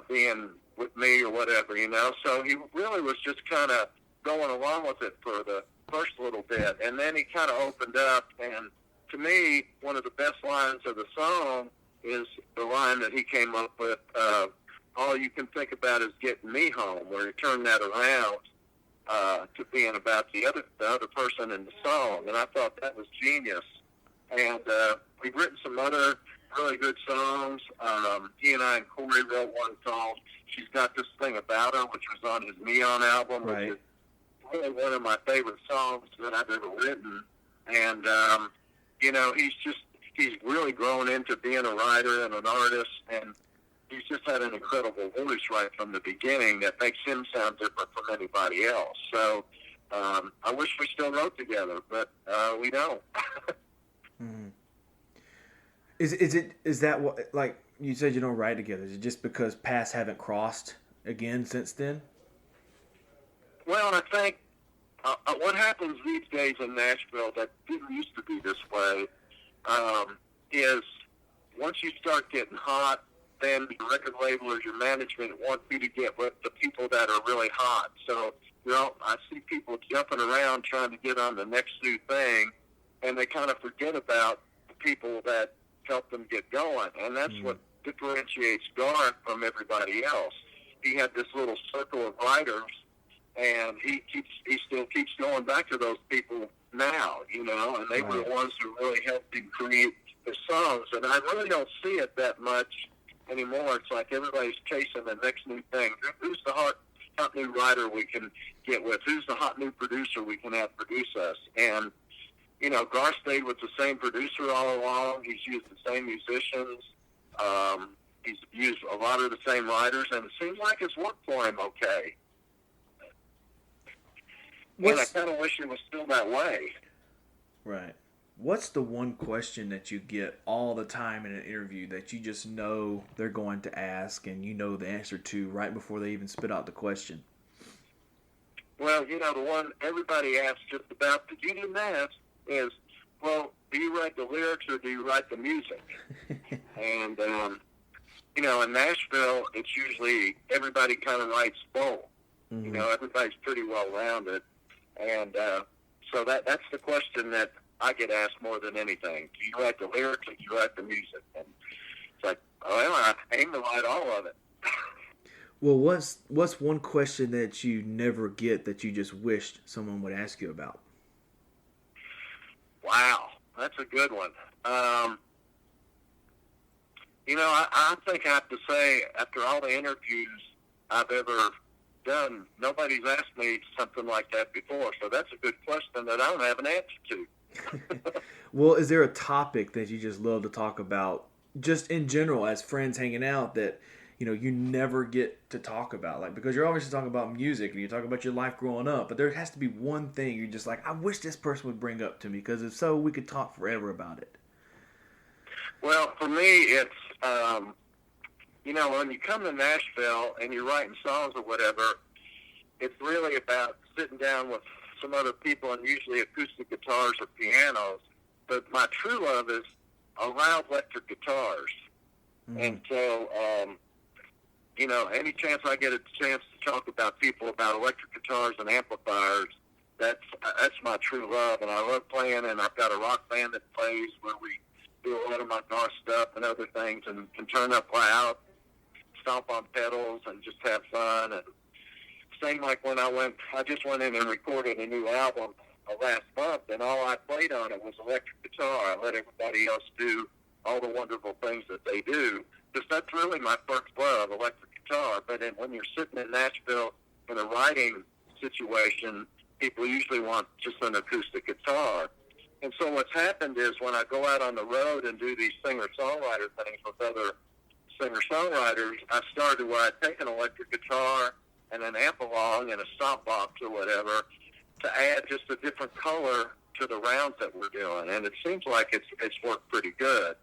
being with me or whatever, you know. So he really was just kind of going along with it for the first little bit. And then he kind of opened up. And to me, one of the best lines of the song is the line that he came up with, all you can think about is getting me home, where he turned that around to being about the other person in the song. And I thought that was genius. And we've written some other really good songs. He and I and Corey wrote one called She's Got This Thing About Her, which was on his Neon album, right, which is really one of my favorite songs that I've ever written. And, you know, he's really grown into being a writer and an artist, and he's just had an incredible voice right from the beginning that makes him sound different from anybody else. So I wish we still wrote together, but we don't. Mm-hmm. Is that what, like you said, you don't write together? Is it just because paths haven't crossed again since then? Well, I think what happens these days in Nashville that didn't used to be this way is once you start getting hot, then your record label or your management wants you to get with the people that are really hot. So, you know, I see people jumping around trying to get on the next new thing, and they kind of forget about the people that help them get going. And that's what differentiates Garth from everybody else. He had this little circle of writers, and he still keeps going back to those people now, you know, and they were the ones who really helped him create his songs. And I really don't see it that much anymore. It's like everybody's chasing the next new thing. Who's the hot new writer we can get with? Who's the hot new producer we can have produce us? And, you know, Garth stayed with the same producer all along. He's used the same musicians. He's used a lot of the same writers, and it seems like it's worked for him okay. And I kind of wish it was still that way. Right. What's the one question that you get all the time in an interview that you just know they're going to ask and you know the answer to right before they even spit out the question? Well, you know, the one everybody asks just about that you didn't ask is, well, do you write the lyrics or do you write the music? And, you know, in Nashville, it's usually everybody kind of writes both. Mm-hmm. You know, everybody's pretty well-rounded. And so that's the question that I get asked more than anything. Do you write the lyrics or do you write the music? And it's like, well, I aim to write all of it. Well, what's one question that you never get that you just wished someone would ask you about? Wow, that's a good one. You know, I think I have to say, after all the interviews I've ever done, nobody's asked me something like that before. So that's a good question that I don't have an answer to. Well, is there a topic that you just love to talk about, just in general, as friends hanging out, that you know you never get to talk about? Like, because you're obviously talking about music and you talk about your life growing up, but there has to be one thing you're just like, I wish this person would bring up to me, because if so, we could talk forever about it. Well, for me, it's you know, when you come to Nashville and you're writing songs or whatever, it's really about sitting down with some other people, and usually acoustic guitars or pianos. But my true love is loud electric guitars. Mm-hmm. And so, you know, any chance I get a chance to talk about people about electric guitars and amplifiers, that's my true love. And I love playing, and I've got a rock band that plays where we do a lot of my Garth stuff and other things, and can turn up loud, stomp on pedals, and just have fun. And same like when I just went in and recorded a new album last month, and all I played on it was electric guitar. I let everybody else do all the wonderful things that they do, because that's really my first love, electric guitar. But when you're sitting in Nashville in a writing situation, people usually want just an acoustic guitar. And so what's happened is, when I go out on the road and do these singer-songwriter things with other singer-songwriters, I started where I take an electric guitar and an amp-along and a stop box or whatever to add just a different color to the rounds that we're doing. And it seems like it's worked pretty good,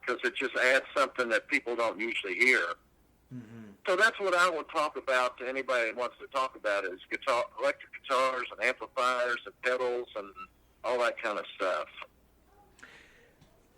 because it just adds something that people don't usually hear. Mm-hmm. So that's what I would talk about to anybody that wants to talk about, is electric guitars and amplifiers and pedals and all that kind of stuff.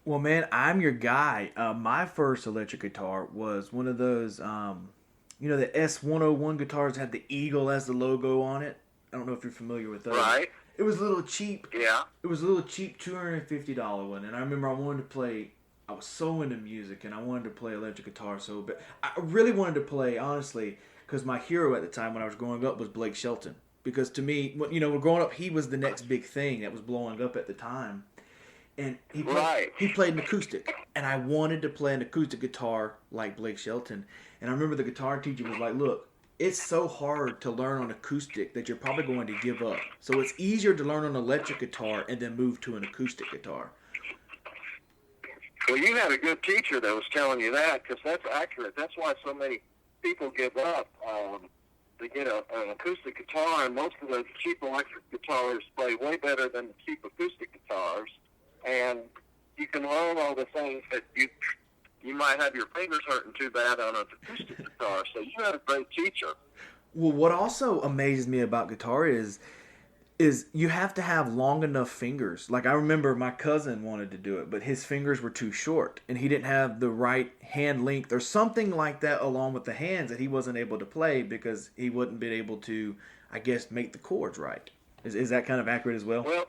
Well, man, I'm your guy. My first electric guitar was one of those, you know, the S101 guitars that had the eagle as the logo on it. I don't know if you're familiar with those. Right. It was a little cheap. Yeah. It was a little cheap $250 one. And I remember I was so into music, and I wanted to play electric guitar so bad. I really wanted to play, honestly, because my hero at the time when I was growing up was Blake Shelton. Because to me, you know, growing up, he was the next big thing that was blowing up at the time. And he played an acoustic. And I wanted to play an acoustic guitar like Blake Shelton. And I remember the guitar teacher was like, look, it's so hard to learn on acoustic that you're probably going to give up. So it's easier to learn on electric guitar and then move to an acoustic guitar. Well, you had a good teacher that was telling you that, because that's accurate. That's why so many people give up. They get an acoustic guitar, and most of the cheap electric guitars play way better than the cheap acoustic guitars. And you can learn all the things that you might have your fingers hurting too bad on an acoustic guitar. So you had a great teacher. Well, what also amazes me about guitar is you have to have long enough fingers. Like, I remember my cousin wanted to do it, but his fingers were too short, and he didn't have the right hand length or something like that along with the hands, that he wasn't able to play because he wouldn't be able to, I guess, make the chords right. Is that kind of accurate as well? Well,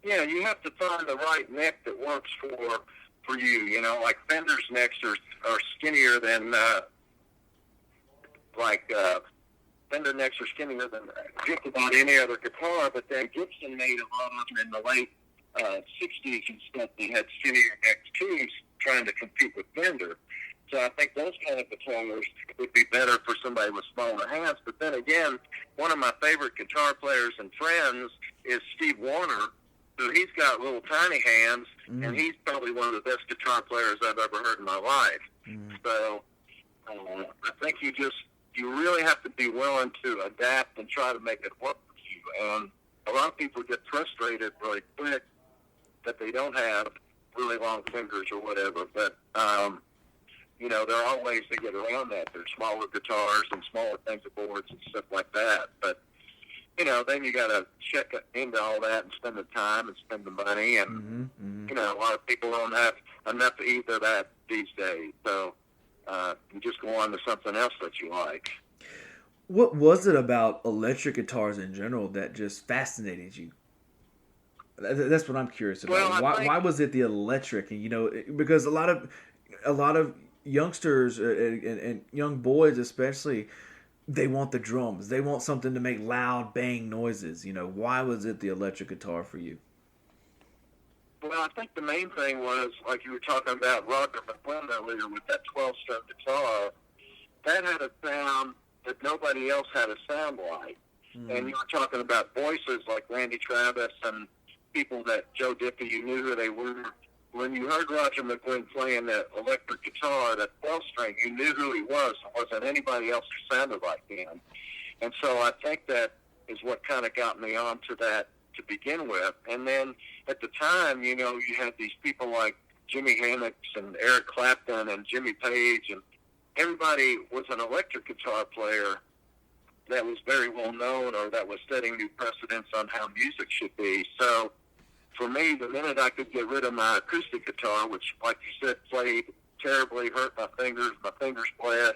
yeah, you have to find the right neck that works for you. You know, like Fender's necks are skinnier than Fender necks are skinnier than just about any other guitar, but then Gibson made a lot of them in the late 60s and stuff. They had skinnier necks too, trying to compete with Fender. So I think those kind of guitars would be better for somebody with smaller hands. But then again, one of my favorite guitar players and friends is Steve Warner, who he's got little tiny hands, and he's probably one of the best guitar players I've ever heard in my life. So I think you really have to be willing to adapt and try to make it work for you. And a lot of people get frustrated really quick that they don't have really long fingers or whatever. But, you know, there are ways to get around that. There's smaller guitars and smaller things of boards and stuff like that. But then you got to check into all that and spend the time and spend the money. And, a lot of people don't have enough of either of that these days. So you just go on to something else that you like. What was it about electric guitars in general that just fascinated you? That's what I'm curious about. Well, Why was it the electric? And because a lot of youngsters and young boys especially, they want the drums. They want something to make loud bang noises. Why was it the electric guitar for you? Well, I think the main thing was, like you were talking about Roger McGuinn earlier with that 12-string guitar, that had a sound that nobody else had a sound like. And you were talking about voices like Randy Travis and people that Joe Diffie, you knew who they were. When you heard Roger McGuinn playing that electric guitar, that 12-string, you knew who he was. It wasn't anybody else who sounded like him. And so I think that is what kind of got me onto that to begin with. And then at the time, you had these people like Jimi Hendrix and Eric Clapton and Jimmy Page, and everybody was an electric guitar player that was very well known or that was setting new precedents on how music should be. So for me, the minute I could get rid of my acoustic guitar, which, like you said, played terribly, hurt my fingers bled,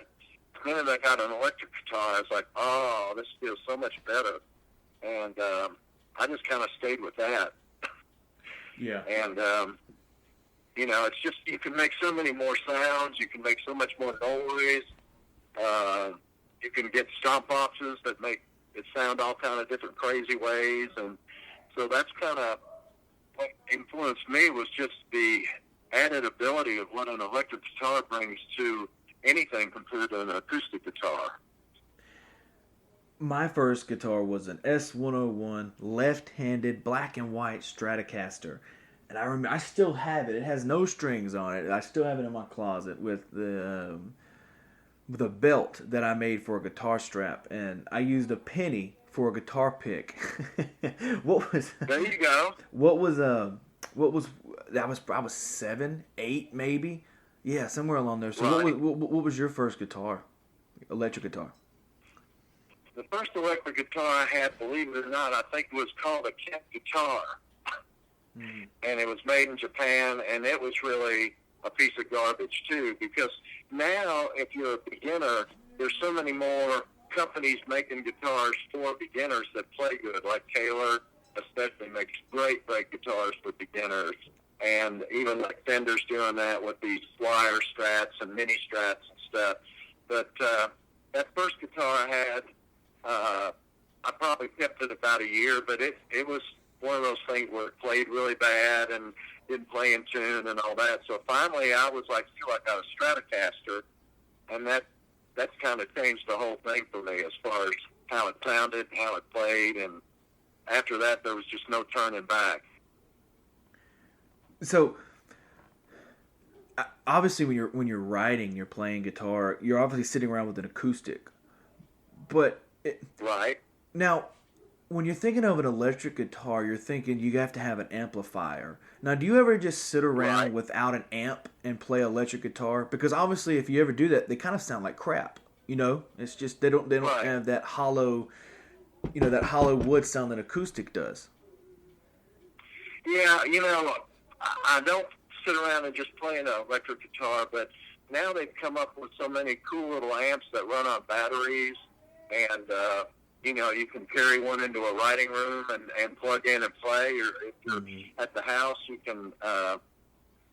the minute I got an electric guitar, I was like, oh, this feels so much better. And I just kind of stayed with that. Yeah. And, it's just, you can make so many more sounds. You can make so much more noise. You can get stomp boxes that make it sound all kind of different crazy ways. And so that's kind of what influenced me, was just the added ability of what an electric guitar brings to anything compared to an acoustic guitar. My first guitar was an S101 left-handed black and white Stratocaster. And I remember, I still have it. It has no strings on it. I still have it in my closet with the belt that I made for a guitar strap, and I used a penny for a guitar pick. There you go. What was that was probably 7, 8 maybe. Yeah, somewhere along there. So right. What was your first guitar? Electric guitar. The first electric guitar I had, believe it or not, I think it was called a Kent guitar. And it was made in Japan, and it was really a piece of garbage too, because now if you're a beginner, there's so many more companies making guitars for beginners that play good, like Taylor especially makes great guitars for beginners, and even like Fender's doing that with these Flyer Strats and Mini Strats and stuff. But that first guitar I had, I probably kept it about a year, but it was one of those things where it played really bad and didn't play in tune and all that. So finally I was like, I got a Stratocaster, and that's kind of changed the whole thing for me as far as how it sounded, how it played, and after that there was just no turning back. So obviously when you're writing, you're playing guitar, you're obviously sitting around with an acoustic. But right. Now, when you're thinking of an electric guitar, you're thinking you have to have an amplifier. Now, do you ever just sit around without an amp and play electric guitar? Because obviously, if you ever do that, they kind of sound like crap. It's just they don't have that hollow, that hollow wood sound that acoustic does. Yeah, I don't sit around and just play an electric guitar, but now they've come up with so many cool little amps that run on batteries, and you can carry one into a writing room and plug in and play, or if you're at the house, you can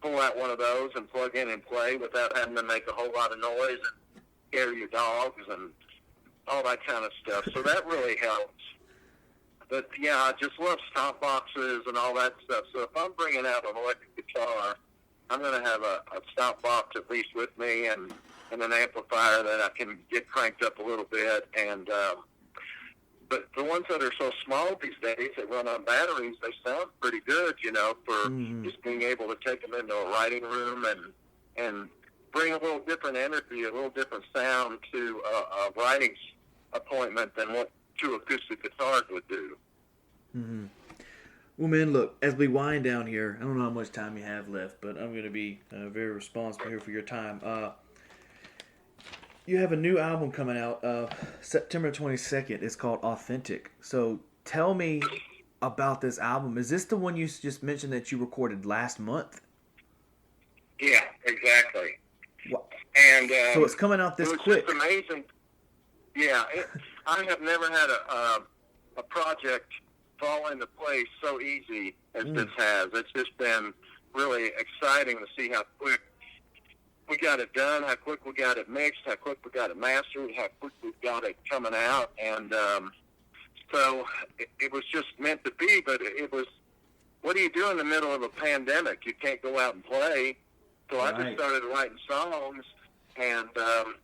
pull out one of those and plug in and play without having to make a whole lot of noise and scare your dogs and all that kind of stuff. So that really helps. But, yeah, I just love stomp boxes and all that stuff. So if I'm bringing out an electric guitar, I'm going to have a stomp box at least with me and an amplifier that I can get cranked up a little bit. And but the ones that are so small these days that run on batteries, they sound pretty good, for just being able to take them into a writing room and bring a little different energy, a little different sound to a writing appointment than what 2 acoustic guitars would do. Mm-hmm. Well, man, look, as we wind down here, I don't know how much time you have left, but I'm going to be very responsible here for your time. you have a new album coming out September 22nd. It's called Authentic. So tell me about this album. Is this the one you just mentioned that you recorded last month? Yeah, exactly. What? And so it's coming out this quick. It's amazing. Yeah, I have never had a project fall into place so easy as this has. It's just been really exciting to see how quick we got it done, how quick we got it mixed, how quick we got it mastered, how quick we got it coming out. And so it was just meant to be, but it was, what do you do in the middle of a pandemic? You can't go out and play. So I just started writing songs and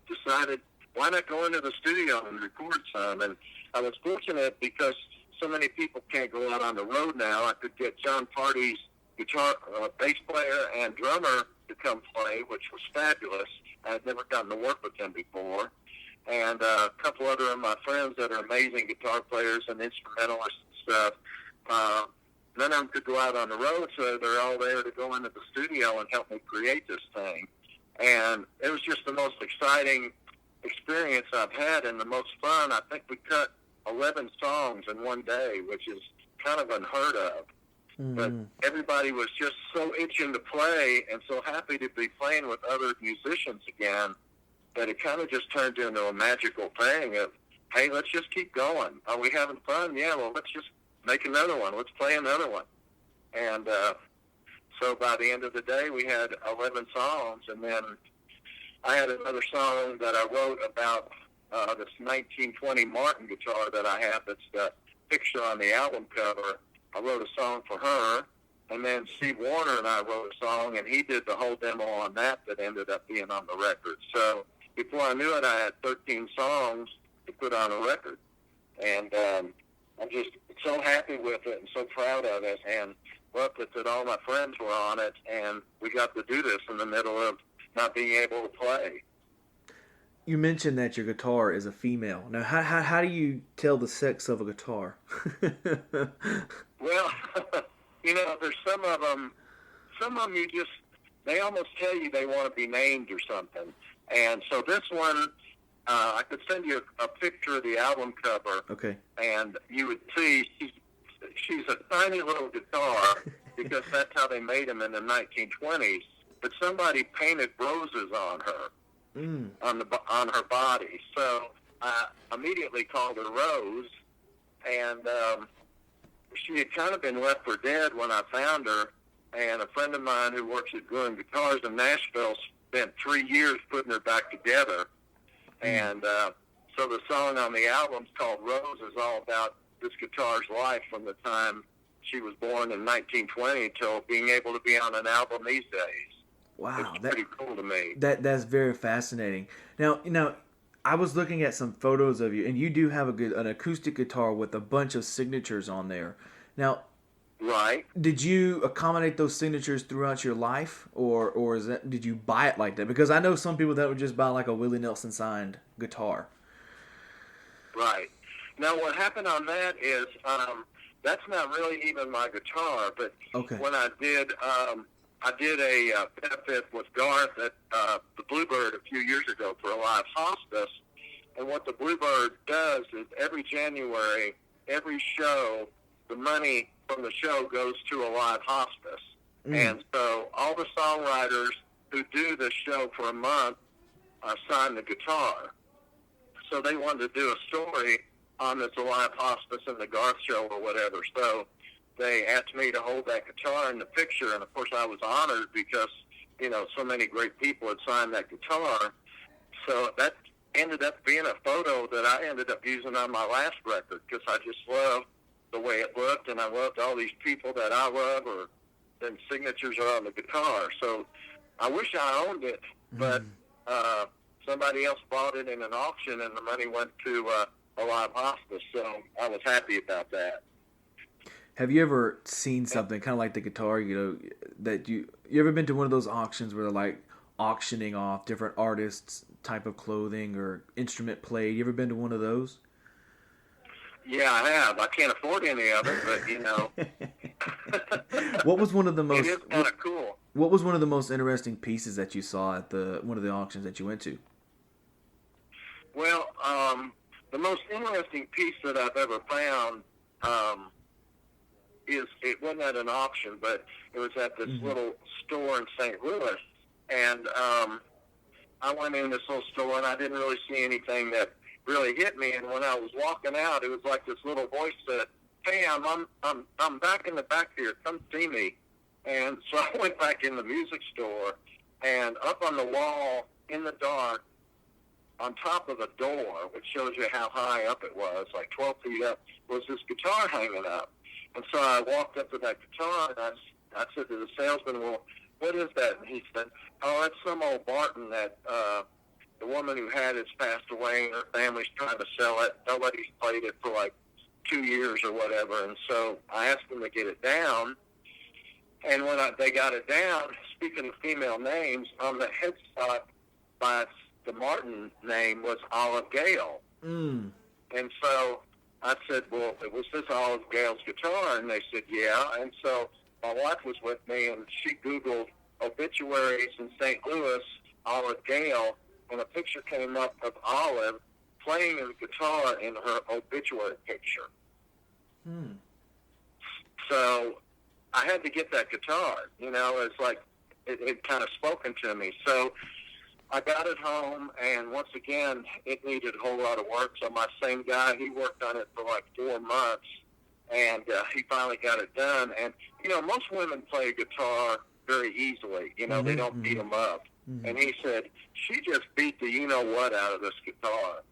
decided, why not go into the studio and record some? And I was fortunate because so many people can't go out on the road now. I could get John Party's guitar, bass player, and drummer to come play, which was fabulous. I had never gotten to work with them before. And a couple other of my friends that are amazing guitar players and instrumentalists and stuff. None of them could go out on the road, so they're all there to go into the studio and help me create this thing. And it was just the most exciting experience I've had and the most fun. I think we cut 11 songs in one day, which is kind of unheard of. But everybody was just so itching to play and so happy to be playing with other musicians again that it kind of just turned into a magical thing of, hey, let's just keep going. Are we having fun? Yeah, well, let's just make another one. Let's play another one. And so by the end of the day, we had 11 songs, and then I had another song that I wrote about this 1920 Martin guitar that I have that's the picture on the album cover. I wrote a song for her, and then Steve Warner and I wrote a song, and he did the whole demo on that ended up being on the record. So before I knew it, I had 13 songs to put on a record. And I'm just so happy with it and so proud of it, and loved it that all my friends were on it, and we got to do this in the middle of not being able to play. You mentioned that your guitar is a female. Now, how do you tell the sex of a guitar? Well, there's some of them you just, they almost tell you they want to be named or something. And so this one, I could send you a picture of the album cover. Okay. And you would see she's a tiny little guitar because that's how they made them in the 1920s. But somebody painted roses on her, on her body. So I immediately called her Rose, and she had kind of been left for dead when I found her. And a friend of mine who works at Goin Guitars in Nashville spent 3 years putting her back together. And so the song on the album is called Rose, is all about this guitar's life from the time she was born in 1920 until being able to be on an album these days. Wow, it's pretty cool to me. That's very fascinating. Now, I was looking at some photos of you, and you do have an acoustic guitar with a bunch of signatures on there. Now, right? Did you accommodate those signatures throughout your life, or did you buy it like that? Because I know some people that would just buy like a Willie Nelson signed guitar. Right. Now, what happened on that is that's not really even my guitar, but when I did a benefit with Garth at the Bluebird a few years ago for a live hospice. And what the Bluebird does is every January, every show, the money from the show goes to a live hospice. And so all the songwriters who do the show for a month sign the guitar. So they wanted to do a story on this live hospice in the Garth show or whatever. So they asked me to hold that guitar in the picture, and of course I was honored because, so many great people had signed that guitar. So that ended up being a photo that I ended up using on my last record because I just loved the way it looked, and I loved all these people that I love, or then signatures are on the guitar. So I wish I owned it, but somebody else bought it in an auction, and the money went to a live hospice, so I was happy about that. Have you ever seen something kind of like the guitar, that you ever been to one of those auctions where they're like auctioning off different artists' type of clothing or instrument played? You ever been to one of those? Yeah, I have. I can't afford any of it, but What was one of the most? It is kind of cool. What was one of the most interesting pieces that you saw at one of the auctions that you went to? Well, the most interesting piece that I've ever found is it wasn't at an auction, but it was at this little store in St. Louis, and I went in this little store and I didn't really see anything that really hit me. And when I was walking out, it was like this little voice said, "Hey, I'm back in the back here. Come see me." And so I went back in the music store, and up on the wall in the dark, on top of the door, which shows you how high up it was, like 12 feet up, was this guitar hanging up. And so I walked up to that guitar, and I said to the salesman, "Well, what is that?" And he said, "Oh, it's some old Barton that the woman who had it's passed away, and her family's trying to sell it. Nobody's played it for like 2 years or whatever." And so I asked them to get it down. And when they got it down, speaking of female names, on the headstock by the Martin name was Olive Gale. And so I said, "Well, was this Olive Gale's guitar?" And they said, "Yeah." And so my wife was with me, and she Googled obituaries in St. Louis, Olive Gale, and a picture came up of Olive playing the guitar in her obituary picture. So I had to get that guitar. It's like it kind of spoken to me. So I got it home, and once again, it needed a whole lot of work. So my same guy, he worked on it for like 4 months, and he finally got it done. And, most women play guitar very easily. They don't beat them up. And he said, "She just beat the you-know-what out of this guitar."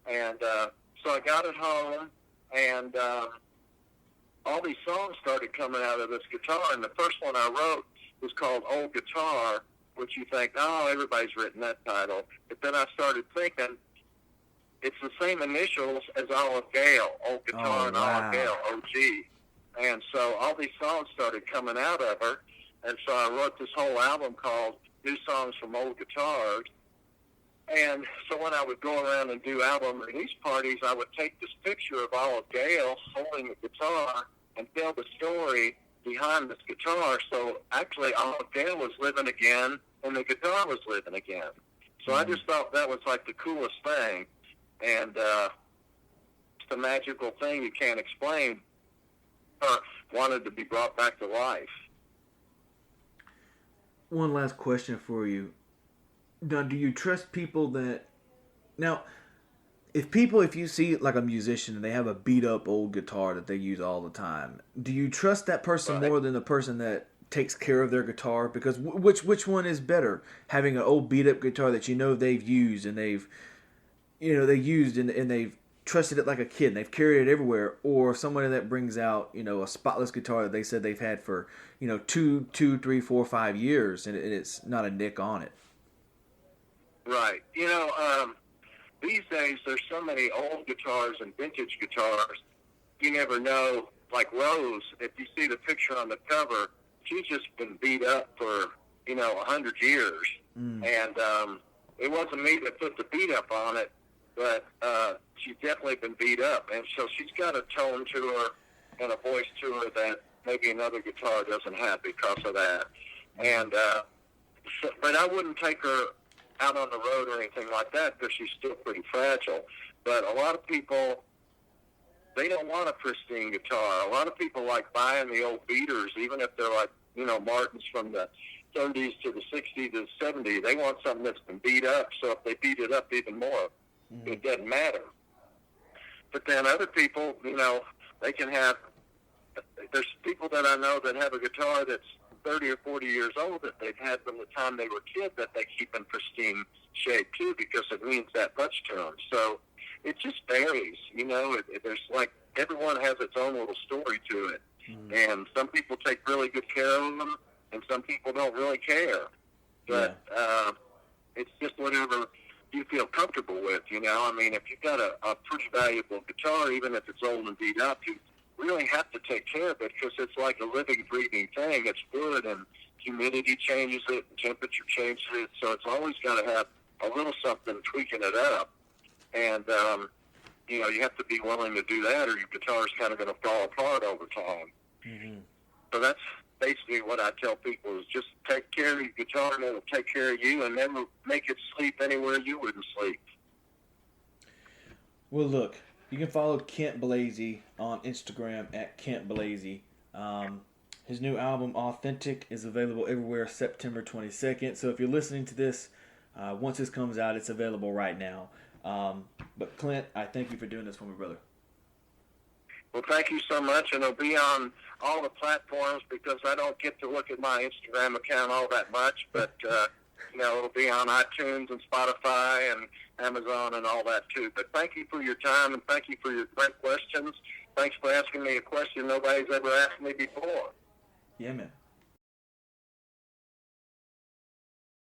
And so I got it home, and all these songs started coming out of this guitar. And the first one I wrote was called Old Guitar, which you think, oh, everybody's written that title. But then I started thinking, it's the same initials as Olive Gale, Old Guitar, and Olive Gale, OG. And so all these songs started coming out of her. And so I wrote this whole album called New Songs from Old Guitars. And so when I would go around and do album release parties, I would take this picture of Olive Gale holding the guitar and tell the story behind this guitar. So actually Olive Gale was living again, and the guitar was living again. So I just thought that was like the coolest thing. And it's a magical thing you can't explain. Wanted to be brought back to life. One last question for you. Now, do you trust people that... Now, if you see like a musician and they have a beat up old guitar that they use all the time, do you trust that person more than the person that takes care of their guitar? Because which one is better? Having an old beat up guitar that they've used and they've trusted it like a kid and they've carried it everywhere, or somebody that brings out a spotless guitar that they said they've had for 2, 3, 4, 5 years and it's not a nick on it. Right. These days there's so many old guitars and vintage guitars, you never know. Like Rose, if you see the picture on the cover, she's just been beat up for 100 years. And it wasn't me that put the beat up on it, but she's definitely been beat up, and so she's got a tone to her and a voice to her that maybe another guitar doesn't have because of that. And but I wouldn't take her out on the road or anything like that because she's still pretty fragile. But a lot of people, they don't want a pristine guitar. A lot of people like buying the old beaters, even if they're like Martins from the 30s to the 60s to the 70s. They want something that's been beat up, so if they beat it up even more, it doesn't matter. But then other people, they can have, there's people that I know that have a guitar that's 30 or 40 years old that they've had from the time they were kids that they keep in pristine shape too, because it means that much to them. So it just varies, there's like, everyone has its own little story to it. And some people take really good care of them, and some people don't really care. But it's just whatever you feel comfortable with, I mean, if you've got a pretty valuable guitar, even if it's old and beat up, you really have to take care of it because it's like a living, breathing thing. It's wood, and humidity changes it, and temperature changes it, so it's always got to have a little something tweaking it up. And, you have to be willing to do that, or your guitar's kind of going to fall apart over time. So that's basically what I tell people is just take care of your guitar and it'll take care of you, and never make it sleep anywhere you wouldn't sleep. Well, look, you can follow Kent Blazy on Instagram at Kent Blazy. His new album, Authentic, is available everywhere September 22nd. So if you're listening to this, once this comes out, it's available right now. But Clint, I thank you for doing this for me, brother. Well, thank you so much, and it'll be on all the platforms because I don't get to look at my Instagram account all that much, but it'll be on iTunes and Spotify and Amazon and all that too. But thank you for your time, and thank you for your great questions. Thanks for asking me a question nobody's ever asked me before. Yeah, man.